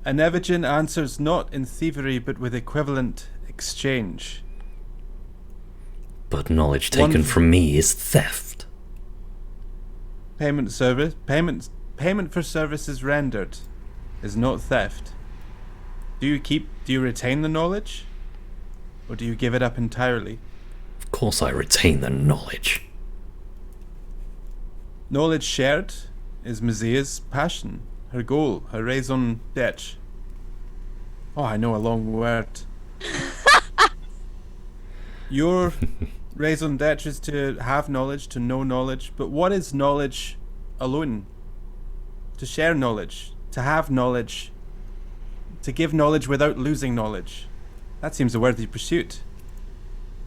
A Nevigin answers not in thievery, but with equivalent exchange. But knowledge taken from me is theft. Payment for services rendered is not theft. Do you retain the knowledge? Or do you give it up entirely? Of course I retain the knowledge. Knowledge shared is Mazia's passion, her goal, her raison d'etre. Oh, I know a long word. Your raison d'etre is to have knowledge, to know knowledge, but what is knowledge alone? To share knowledge, to have knowledge, to give knowledge without losing knowledge. That seems a worthy pursuit.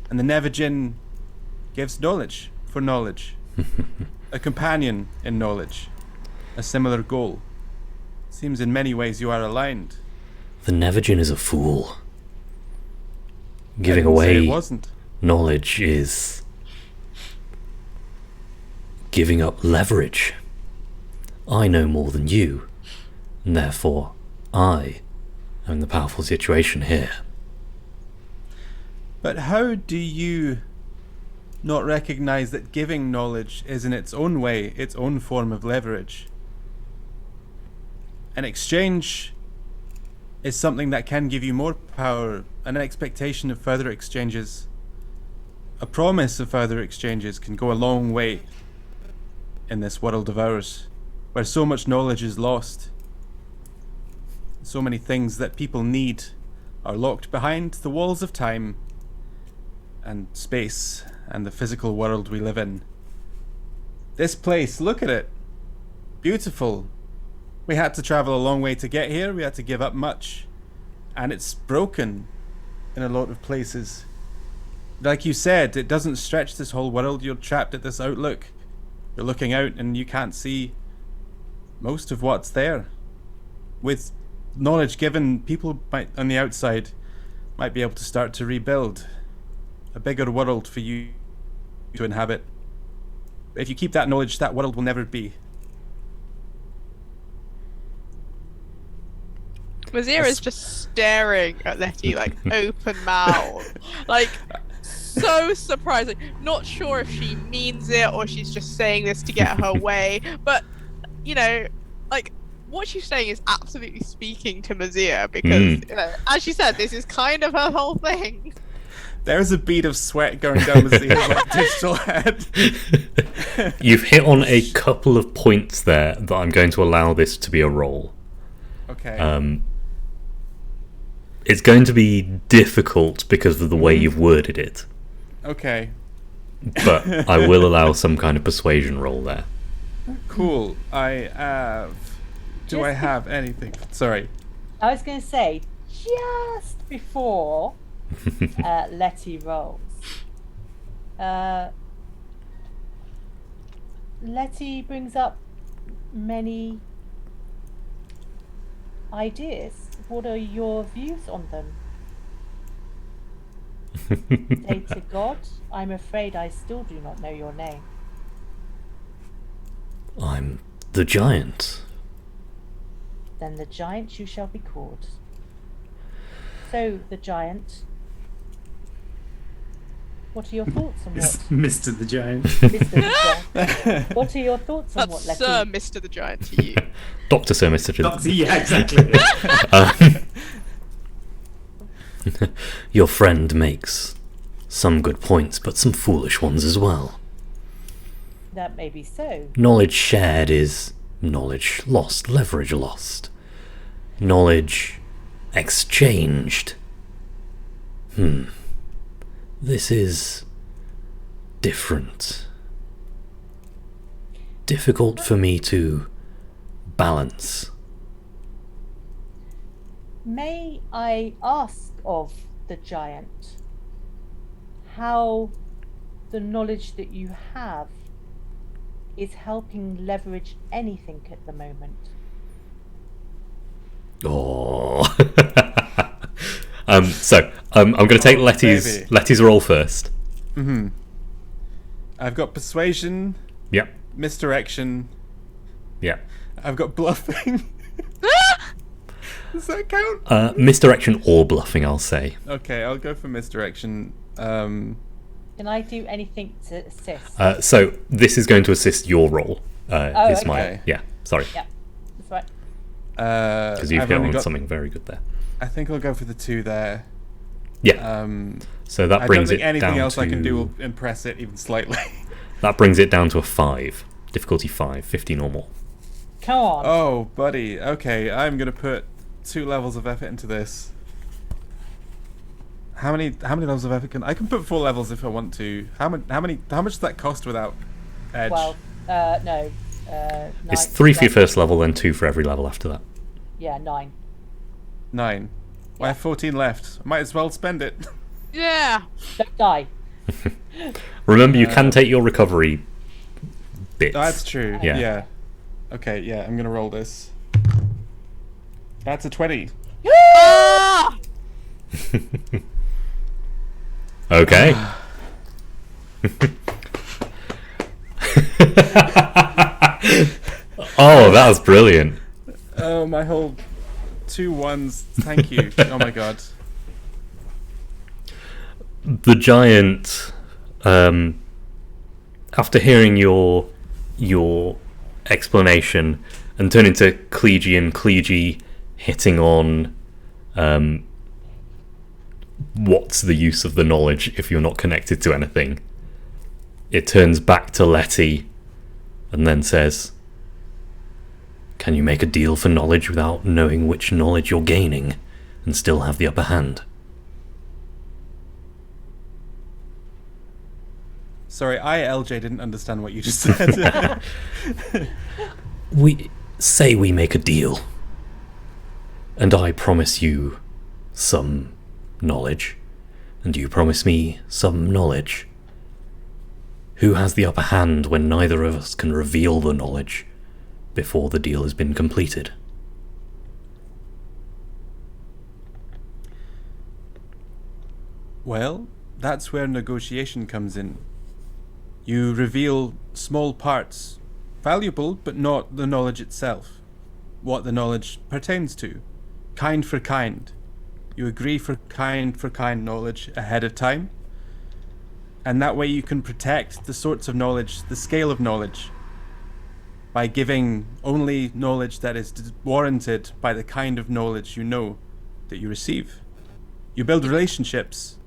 And the Nevigin gives knowledge for knowledge. A companion in knowledge. A similar goal. Seems in many ways you are aligned. The Nevigin is a fool. Giving I didn't say away it wasn't. knowledge is giving up leverage. I know more than you, and therefore I am in the powerful situation here. But how do you not recognize that giving knowledge is in its own way its own form of leverage? An exchange is something that can give you more power, an expectation of further exchanges. A promise of further exchanges can go a long way in this world of ours, where so much knowledge is lost. So many things that people need are locked behind the walls of time and space and the physical world we live in. This place, look at it. Beautiful. We had to travel a long way to get here. We had to give up much. And it's broken in a lot of places. Like you said, it doesn't stretch this whole world. You're trapped at this outlook. You're looking out and you can't see most of what's there. With knowledge given, people might on the outside might be able to start to rebuild a bigger world for you to inhabit. But if you keep that knowledge, that world will never be. Mazira's just staring at Letty like open mouth, like so surprising. Not sure if she means it or she's just saying this to get her way, but you know, like what she's saying is absolutely speaking to Mazira because, you know, as she said, this is kind of her whole thing. There's a bead of sweat going down Mazira's like digital head. You've hit on a couple of points there that I'm going to allow this to be a roll. Okay. It's going to be difficult because of the way you've worded it, Okay. but I will allow some kind of persuasion roll there. Cool. I have. Do I have anything? Sorry. I was going to say, just before Letty rolls, Letty brings up many ideas. What are your views on them? Say to God, I'm afraid I still do not know your name. I'm the giant. Then the giant you shall be called. So, the giant, what are your thoughts on what? Mr. the Giant. Mr. the Giant. What are your thoughts on what That's Letty? Sir Mr. the Giant to you. Dr. Sir Mr. Doctor, yeah, exactly. Your friend makes some good points, but some foolish ones as well. That may be so. Knowledge shared is knowledge lost, leverage lost. Knowledge exchanged. This is different. Difficult for me to balance. May I ask of the giant how the knowledge that you have is helping leverage anything at the moment? Oh. I'm going to take baby. Letty's roll first. I've got persuasion, Yep. misdirection. Yep. I've got bluffing. Does that count? Misdirection or bluffing, I'll say. Okay, I'll go for misdirection. Can I do anything to assist? So this is going to assist your roll. Is my okay. yeah. Sorry, Yeah, that's right. because you've I've hit only on got, something very good there. I think I'll go for the 2 there. Yeah. So that I don't brings think it anything down else to I can do will impress it even slightly. that brings it down to a 5, difficulty 5, 15 or more. Come on. Oh, buddy. Okay, I'm gonna put 2 levels of effort into this. How many levels of effort can I can put 4 levels if I want to. How much does that cost without edge? Well, no. 9. It's 3 for your first level, then 2 for every level after that. Yeah, 9. 9. Well, I have 14 left. I might as well spend it. Yeah. Don't die. Remember, you can take your recovery bits. That's true. Yeah. Yeah. Okay, yeah, I'm gonna roll this. That's a 20. Ah! Okay. Oh, that was brilliant. Oh, my whole 2 1s. Thank you. Oh my god. The giant, after hearing your explanation and turning to Cleege, and Cleege hitting on what's the use of the knowledge if you're not connected to anything, it turns back to Letty and then says, can you make a deal for knowledge without knowing which knowledge you're gaining and still have the upper hand? Sorry, LJ didn't understand what you just said. We say we make a deal, and I promise you some knowledge, and you promise me some knowledge. Who has the upper hand when neither of us can reveal the knowledge before the deal has been completed? Well, that's where negotiation comes in. You reveal small parts, valuable but not the knowledge itself, what the knowledge pertains to, kind for kind. You agree for kind knowledge ahead of time, and that way you can protect the sorts of knowledge, the scale of knowledge, by giving only knowledge that is warranted by the kind of knowledge you know that you receive. You build relationships.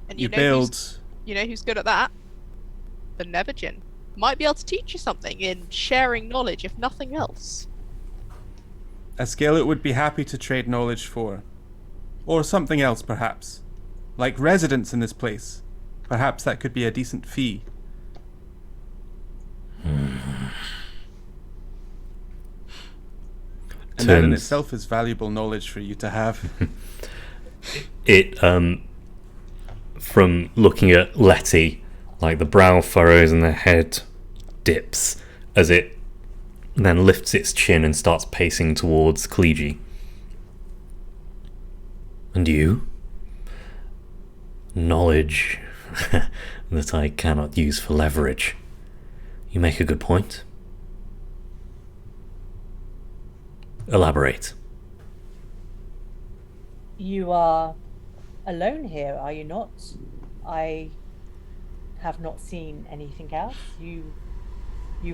And You build... You know who's good at that? The Nevergin. Might be able to teach you something in sharing knowledge, if nothing else. a skill it would be happy to trade knowledge for. Or something else, perhaps. Like residence in this place. Perhaps that could be a decent fee. And that in itself is valuable knowledge for you to have. It, from looking at Letty, like the brow furrows and the head dips as it then lifts its chin and starts pacing towards Cleege. And you? Knowledge that I cannot use for leverage. You make a good point. Elaborate. You are alone here, are you not? I have not seen anything else. You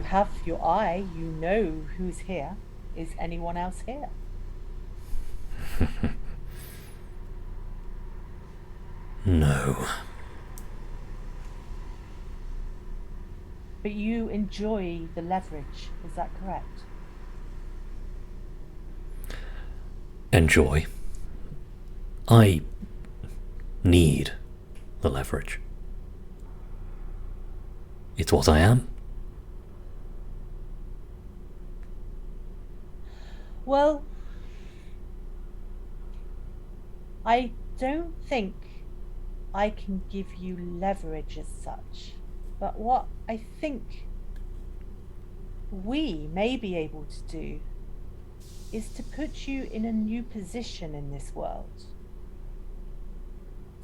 have your eye, you know who's here. Is anyone else here? No. But you enjoy the leverage, is that correct? Enjoy. I need the leverage. It's what I am. Well, I don't think I can give you leverage as such, but what I think we may be able to do is to put you in a new position in this world.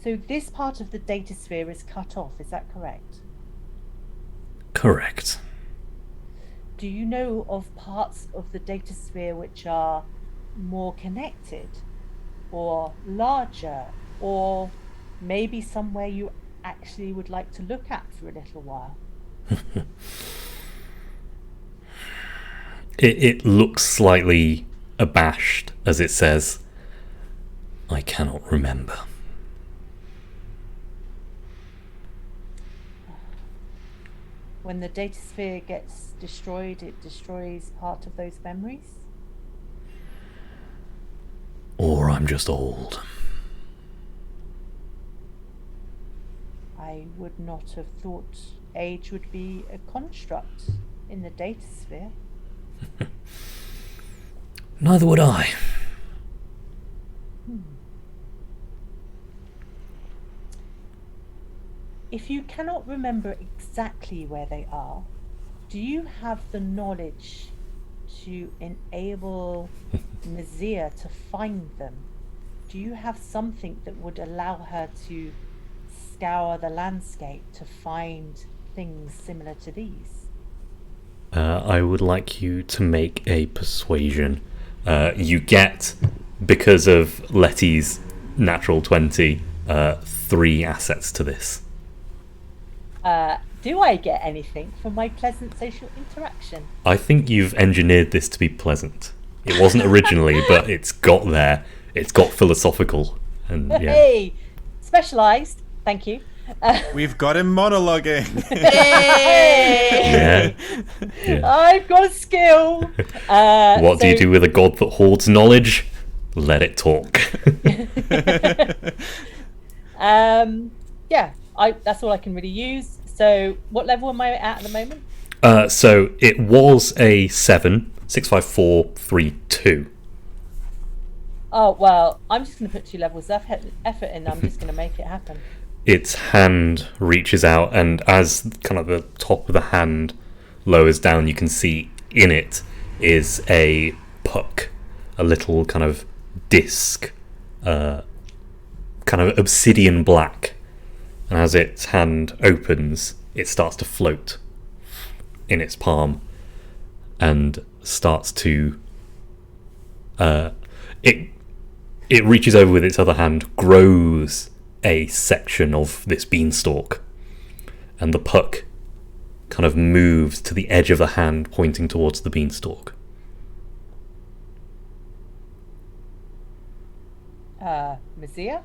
So this part of the data sphere is cut off, is that correct? Correct. Do you know of parts of the data sphere which are more connected or larger, or maybe somewhere you actually would like to look at for a little while? It looks slightly abashed as it says, I cannot remember. When the data sphere gets destroyed, it destroys part of those memories? Or I'm just old. I would not have thought age would be a construct in the data sphere. Neither would I. If you cannot remember exactly where they are, do you have the knowledge to enable Nazir to find them? Do you have something that would allow her to scour the landscape to find things similar to these? I would like you to make a persuasion. You get, because of Letty's natural 20, 3 assets to this. Do I get anything from my pleasant social interaction? I think you've engineered this to be pleasant. It wasn't originally, but it's got there. It's got philosophical. And yeah. Hey, specialised. Thank you. We've got him monologuing. Yeah. Yeah. I've got a skill. What do you do with a god that hoards knowledge? Let it talk. Yeah, that's all I can really use. So, what level am I at the moment? So it was a 7, 6, 5, 4, 3, 2. Oh well, I'm just going to put 2 levels of effort in. I'm just going to make it happen. Its hand reaches out, and as kind of the top of the hand lowers down, you can see in it is a puck, a little kind of disc, kind of obsidian black. And as its hand opens, it starts to float in its palm and starts to it reaches over with its other hand, grows a section of this beanstalk, and the puck kind of moves to the edge of the hand pointing towards the beanstalk. Mazia?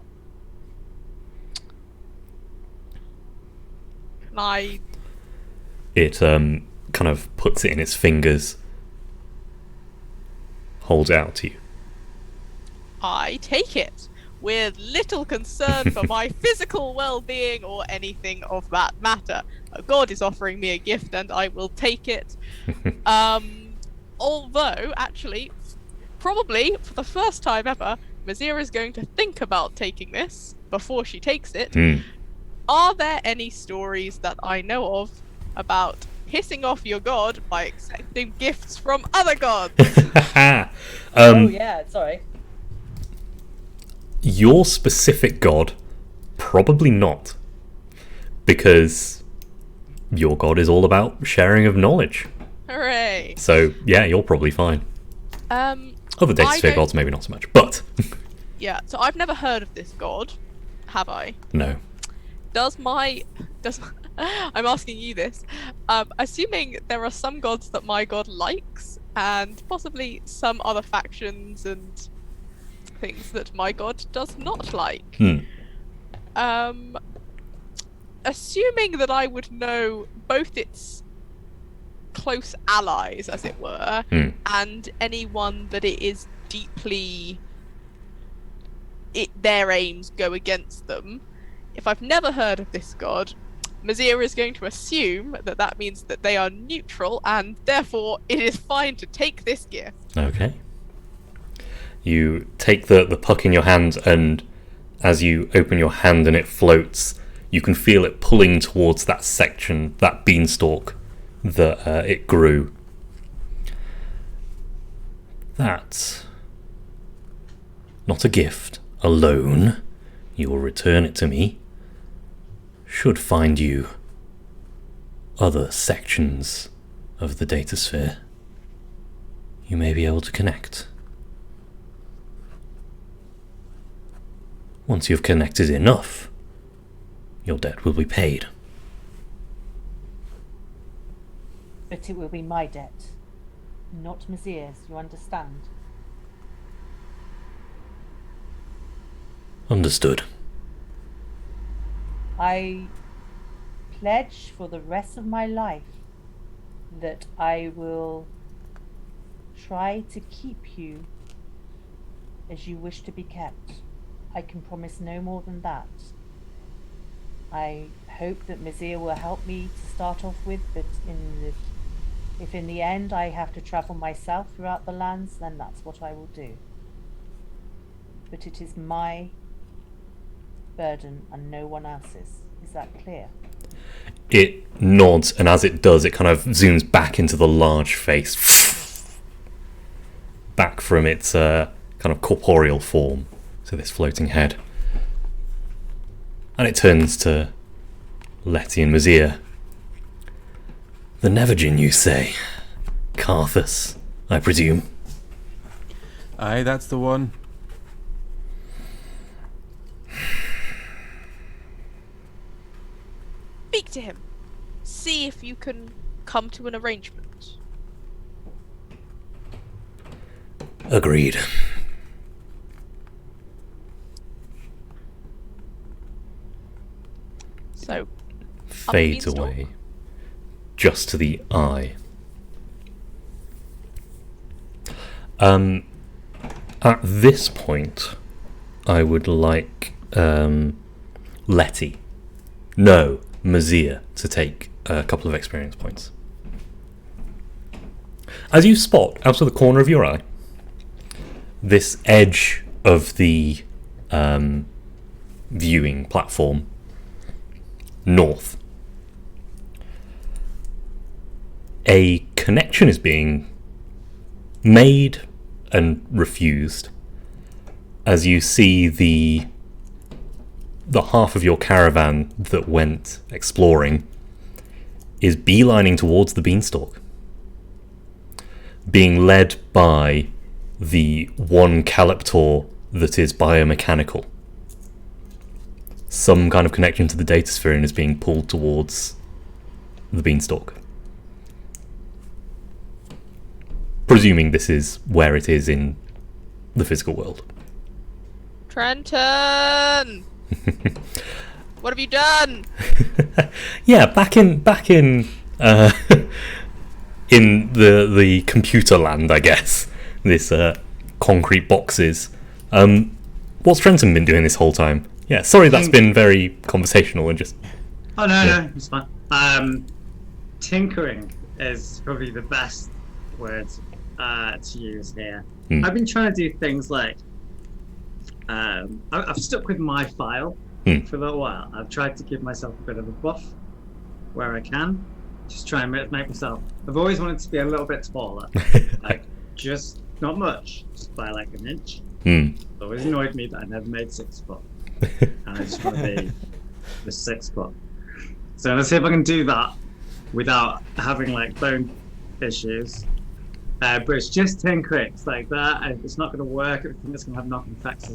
It kind of puts it in its fingers, holds it out to you. I take it with little concern for my physical well-being or anything of that matter. A god is offering me a gift and I will take it. Although, actually, probably for the first time ever, Mazira is going to think about taking this before she takes it. Are there any stories that I know of about pissing off your god by accepting gifts from other gods? Oh yeah, sorry. Your specific god, probably not, because your god is all about sharing of knowledge. Hooray! So yeah, you're probably fine. Other Datasphere gods, maybe not so much, but yeah. So I've never heard of this god, have I? no. I'm asking you this. Assuming there are some gods that my god likes, and possibly some other factions and things that my god does not like. Assuming that I would know both its close allies, as it were, and anyone that it is deeply their aims go against them. If I've never heard of this god, Mazira is going to assume that that means that they are neutral, and therefore it is fine to take this gift. Okay. You take the puck in your hand, and as you open your hand and it floats, you can feel it pulling towards that section, that beanstalk that it grew. That's not a gift alone. You will return it to me. Should find you other sections of the Datasphere. You may be able to connect. Once you've connected enough, your debt will be paid. But it will be my debt, not Mazir's, you understand? Understood. I pledge for the rest of my life that I will try to keep you as you wish to be kept. I can promise no more than that. I hope that Mazir will help me to start off with, but if in the end I have to travel myself throughout the lands, then that's what I will do. But it is my burden and no one else's. Is that clear? It nods, and as it does, it kind of zooms back into the large face, back from its kind of corporeal form to this floating head. And it turns to Letty and Mazir. The Nevergin, you say? Carthus, I presume. Aye, that's the one. Speak to him. See if you can come to an arrangement. Agreed. So, Fades beanstalk. away. Just to the eye. At this point, I would like Letty, no, Mazia, to take a couple of experience points. As you spot out of the corner of your eye, this edge of the viewing platform north, a connection is being made and refused as you see the half of your caravan that went exploring is beelining towards the beanstalk, being led by the one Calyptor that is biomechanical. Some kind of connection to the data sphere and is being pulled towards the beanstalk. Presuming this is where it is in the physical world. Trenton! What have you done? Yeah, back in in the computer land, I guess. This concrete boxes. What's Trenton been doing this whole time? Yeah, sorry, that's been very conversational and just. Oh no, Yeah. no, it's fine. Tinkering is probably the best word to use here. Hmm. I've been trying to do things like I've stuck with my file for a little while. I've tried to give myself a bit of a buff where I can, just try and make myself. I've always wanted to be a little bit taller, like just not much, just by like an inch. It always annoyed me that I never made 6 foot, and I just want to be the 6 foot. So let's see if I can do that without having like bone issues. But it's just 10 crits like that, and if it's not going to work, everything that's going to have knock-on effects,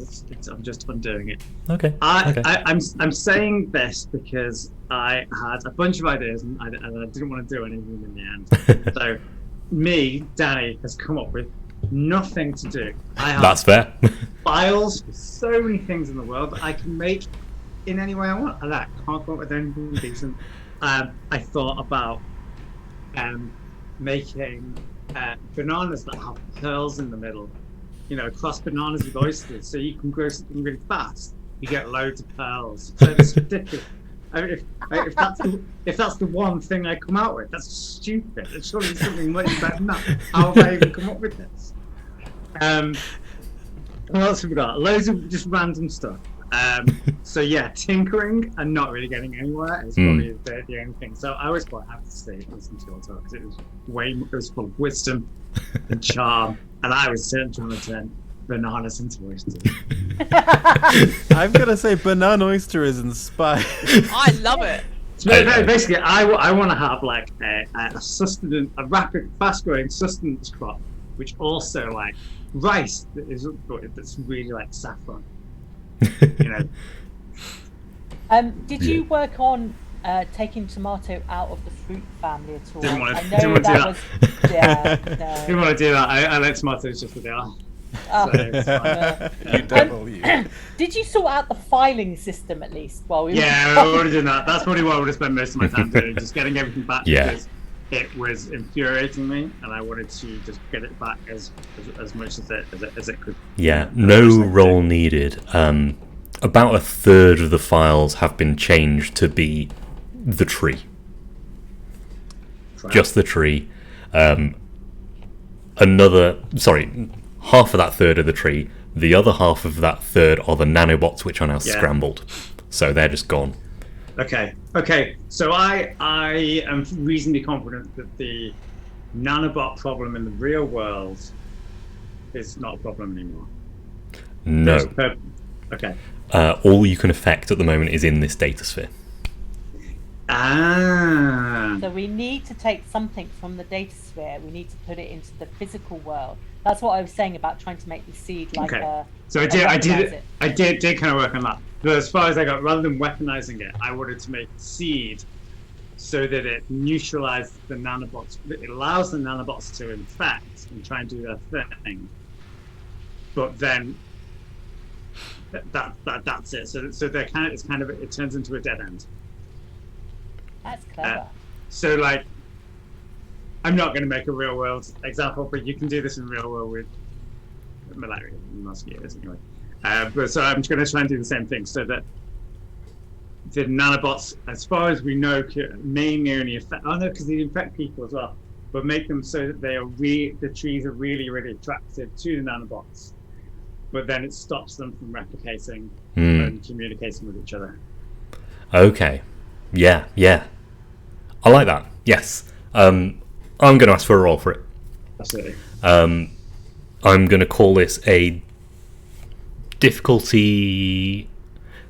I'm just undoing it. Okay. I'm saying this because I had a bunch of ideas and I didn't want to do anything in the end. So me, Danny, has come up with nothing to do. I have That's fair. files for so many things in the world that I can make in any way I want, and I can't come up with anything decent. I thought about making bananas that have pearls in the middle, cross bananas with oysters, so you can grow something really fast. You get loads of pearls. So it's ridiculous. I mean, if that's the one thing I come out with, that's stupid. It's surely something much better than that. How have I even come up with this? What else have we got? Loads of just random stuff. So yeah, tinkering and not really getting anywhere is probably the only thing. So I was quite happy to stay and listen to your talk because it was full of wisdom and charm, and I was certainly trying to turn bananas into oysters. I'm gonna say banana oyster is inspired. I love it. So basically, I want to have like a rapid, fast-growing sustenance crop, which also like rice that's really like saffron. Did you work on taking tomato out of the fruit family at all? Didn't want to I do know that. that was no. Didn't want to do that. I like tomatoes just what they are. Oh, So it's fine. You devil, you. Did you sort out the filing system at least while we Yeah, were I've already done that. That's probably what I would have spent most of my time doing, just getting everything back Yeah. because it was infuriating me, and I wanted to just get it back as much as it could. Yeah, no roll needed. About a third of the files have been changed to be the tree. Just the tree. Half of that third of the tree. The other half of that third are the nanobots, which are now scrambled. So they're just gone. Okay. So I am reasonably confident that the nanobot problem in the real world is not a problem anymore. No. Okay. All you can affect at the moment is in this data sphere. Ah. So we need to take something from the data sphere. We need to put it into the physical world. That's what I was saying about trying to make the seed like a. So I did kind of work on that. But as far as I got, rather than weaponizing it, I wanted to make seed so that it neutralizes the nanobots. It allows the nanobots to infect and try and do their thing. But then that's it. So they're it turns into a dead end. That's clever. So like, I'm not going to make a real world example, but you can do this in real world with malaria and mosquitoes anyway. But so I'm going to try and do the same thing so that the nanobots, as far as we know, may only affect. Oh no, because they infect people as well. But make them so that the trees are really, really attractive to the nanobots. But then it stops them from replicating and communicating with each other. Okay. Yeah. I like that. Yes. I'm going to ask for a roll for it. Absolutely. I'm going to call this a difficulty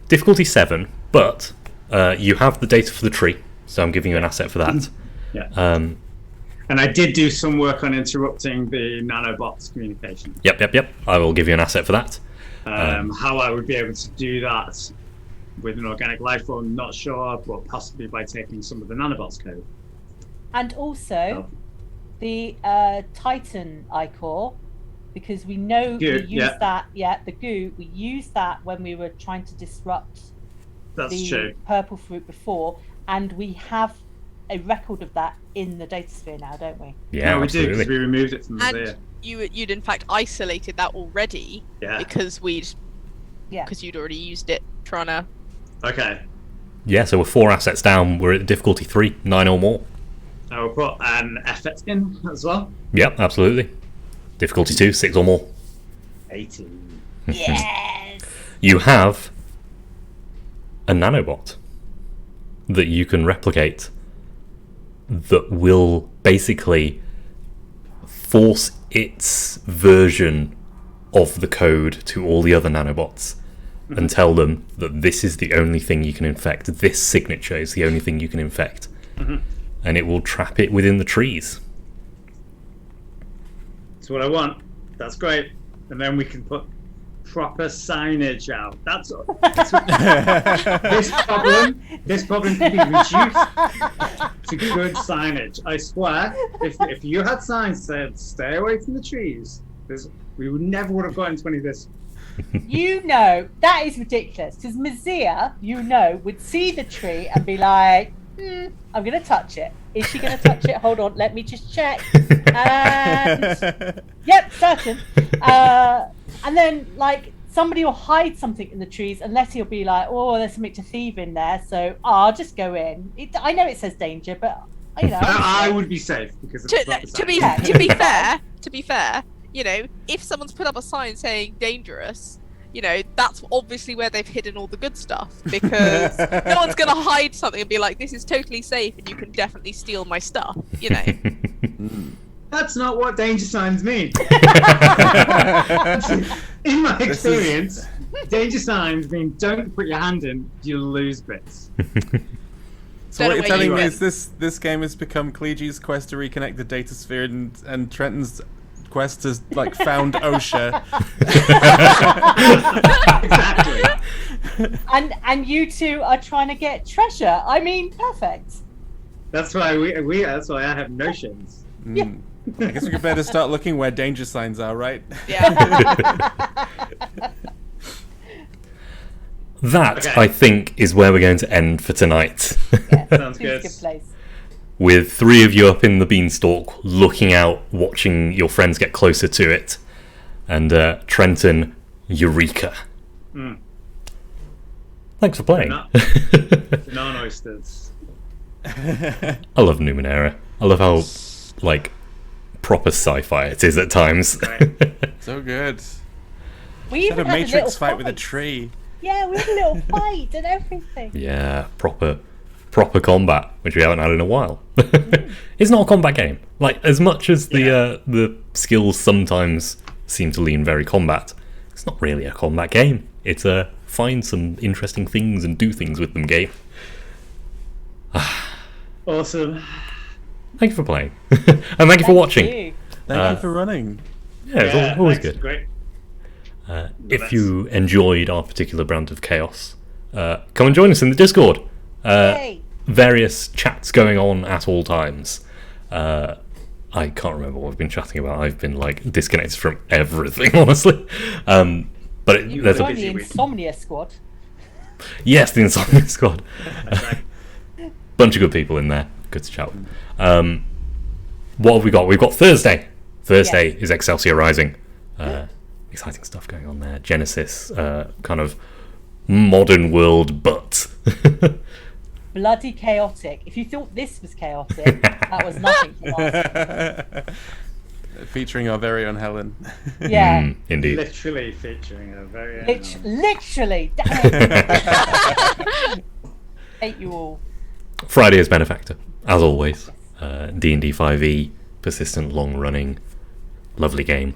7, but you have the data for the tree, so I'm giving you an asset for that. Yeah. And I did do some work on interrupting the nanobots' communication. Yep. I will give you an asset for that. How I would be able to do that with an organic life form, not sure, but possibly by taking some of the nanobots' code. And also the Titan ichor, because we know we used that. Yeah, the goo. We used that when we were trying to disrupt the purple fruit before, and we have a record of that in the data sphere now, don't we? Yeah, we did, because we removed it from the And you'd in fact isolated that already, because you'd already used it trying to. Okay. Yeah, so we're 4 assets down. We're at difficulty 3, 9 or more. I will put an effort in as well. Yep, absolutely. Difficulty 2, 6 or more. 18. Yes. You have a nanobot that you can replicate that will basically force its version of the code to all the other nanobots and tell them that this is the only thing you can infect. This signature is the only thing you can infect. And it will trap it within the trees. That's what I want. That's great. And then we can put proper signage out. That's this problem can be reduced to good signage. I swear, if you had signs that said "stay away from the trees," we would have gotten 20 this. That is ridiculous, because Mazia, would see the tree and be like, I'm going to touch it. Is she going to touch it? Hold on, let me just check. And yep, certain. And then, like, somebody will hide something in the trees, and Letty will be like, oh, there's something to thieve in there, so I'll just go in. I know it says danger, but, I would be safe, because to be fair, if someone's put up a sign saying dangerous, that's obviously where they've hidden all the good stuff, because no one's going to hide something and be like, this is totally safe and you can definitely steal my stuff, That's not what danger signs mean. In my experience, danger signs mean don't put your hand in, you'll lose bits. So what you're telling me is this game has become Kleegee's quest to reconnect the data sphere and Trenton's quest has found OSHA. Exactly. And you two are trying to get treasure. I mean, perfect. That's why that's why I have notions. Yeah. I guess we better start looking where danger signs are, right? Yeah. That, I think, is where we're going to end for tonight. Yeah, sounds good. Good place. With 3 of you up in the beanstalk, looking out, watching your friends get closer to it. And Trenton, Eureka. Thanks for playing. Non-oysters. I love Numenera. I love how, proper sci-fi it is at times. Right. So good. We Had even a had Matrix little fight with a tree. Yeah, we had a little fight and everything. Yeah, proper combat, which we haven't had in a while. It's not a combat game. As much as the skills sometimes seem to lean very combat, it's not really a combat game. It's a find some interesting things and do things with them game. Awesome. Thank you for playing. And thank you for watching. You. Thank you for running. Yeah, it's always thanks, good. Great. If you enjoyed our particular brand of chaos, come and join us in the Discord. Yay. Various chats going on at all times. I can't remember what we've been chatting about. I've been like disconnected from everything, honestly. But You there's can a join the Insomnia Squad. yes, the Insomnia Squad. That's right. Bunch of good people in there. Good to chat. What have we got? We've got Thursday. Thursday is Excelsior Rising. Exciting stuff going on there. Genesis, kind of modern world, but Bloody chaotic. If you thought this was chaotic, that was nothing to us. Featuring our very own Helen. Yeah. Indeed. Literally featuring a very Literally. Damn. Hate you all. Friday is Benefactor, as always. D&D 5e, persistent, long-running, lovely game.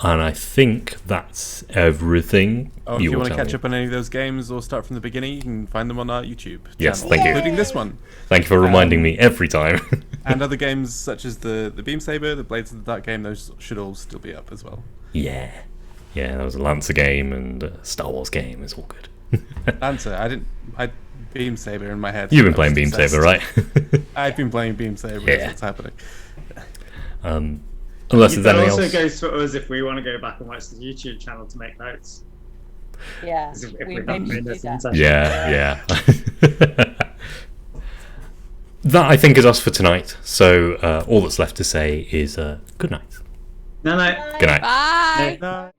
And I think that's everything. Oh, if you will want to tell catch me. up on any of those games or start from the beginning, you can find them on our YouTube Yes, channel, thank you. including this one. Thank you for reminding me every time. And other games such as the Beam Saber, the Blades of the Dark game, those should all still be up as well. Yeah, there was a Lancer game and a Star Wars game. It's all good. Lancer, I Beam Saber in my head. You've been I playing was Beam obsessed. Saber, right? I've been playing Beam Saber. Yeah. That's what's happening. Unless It there's anything also else. goes for us if we want to go back and watch the YouTube channel to make notes. Yeah. If We we've maybe not should made do this that. in Yeah. That, I think, is us for tonight. So all that's left to say is good night. No. Good night. Bye. No.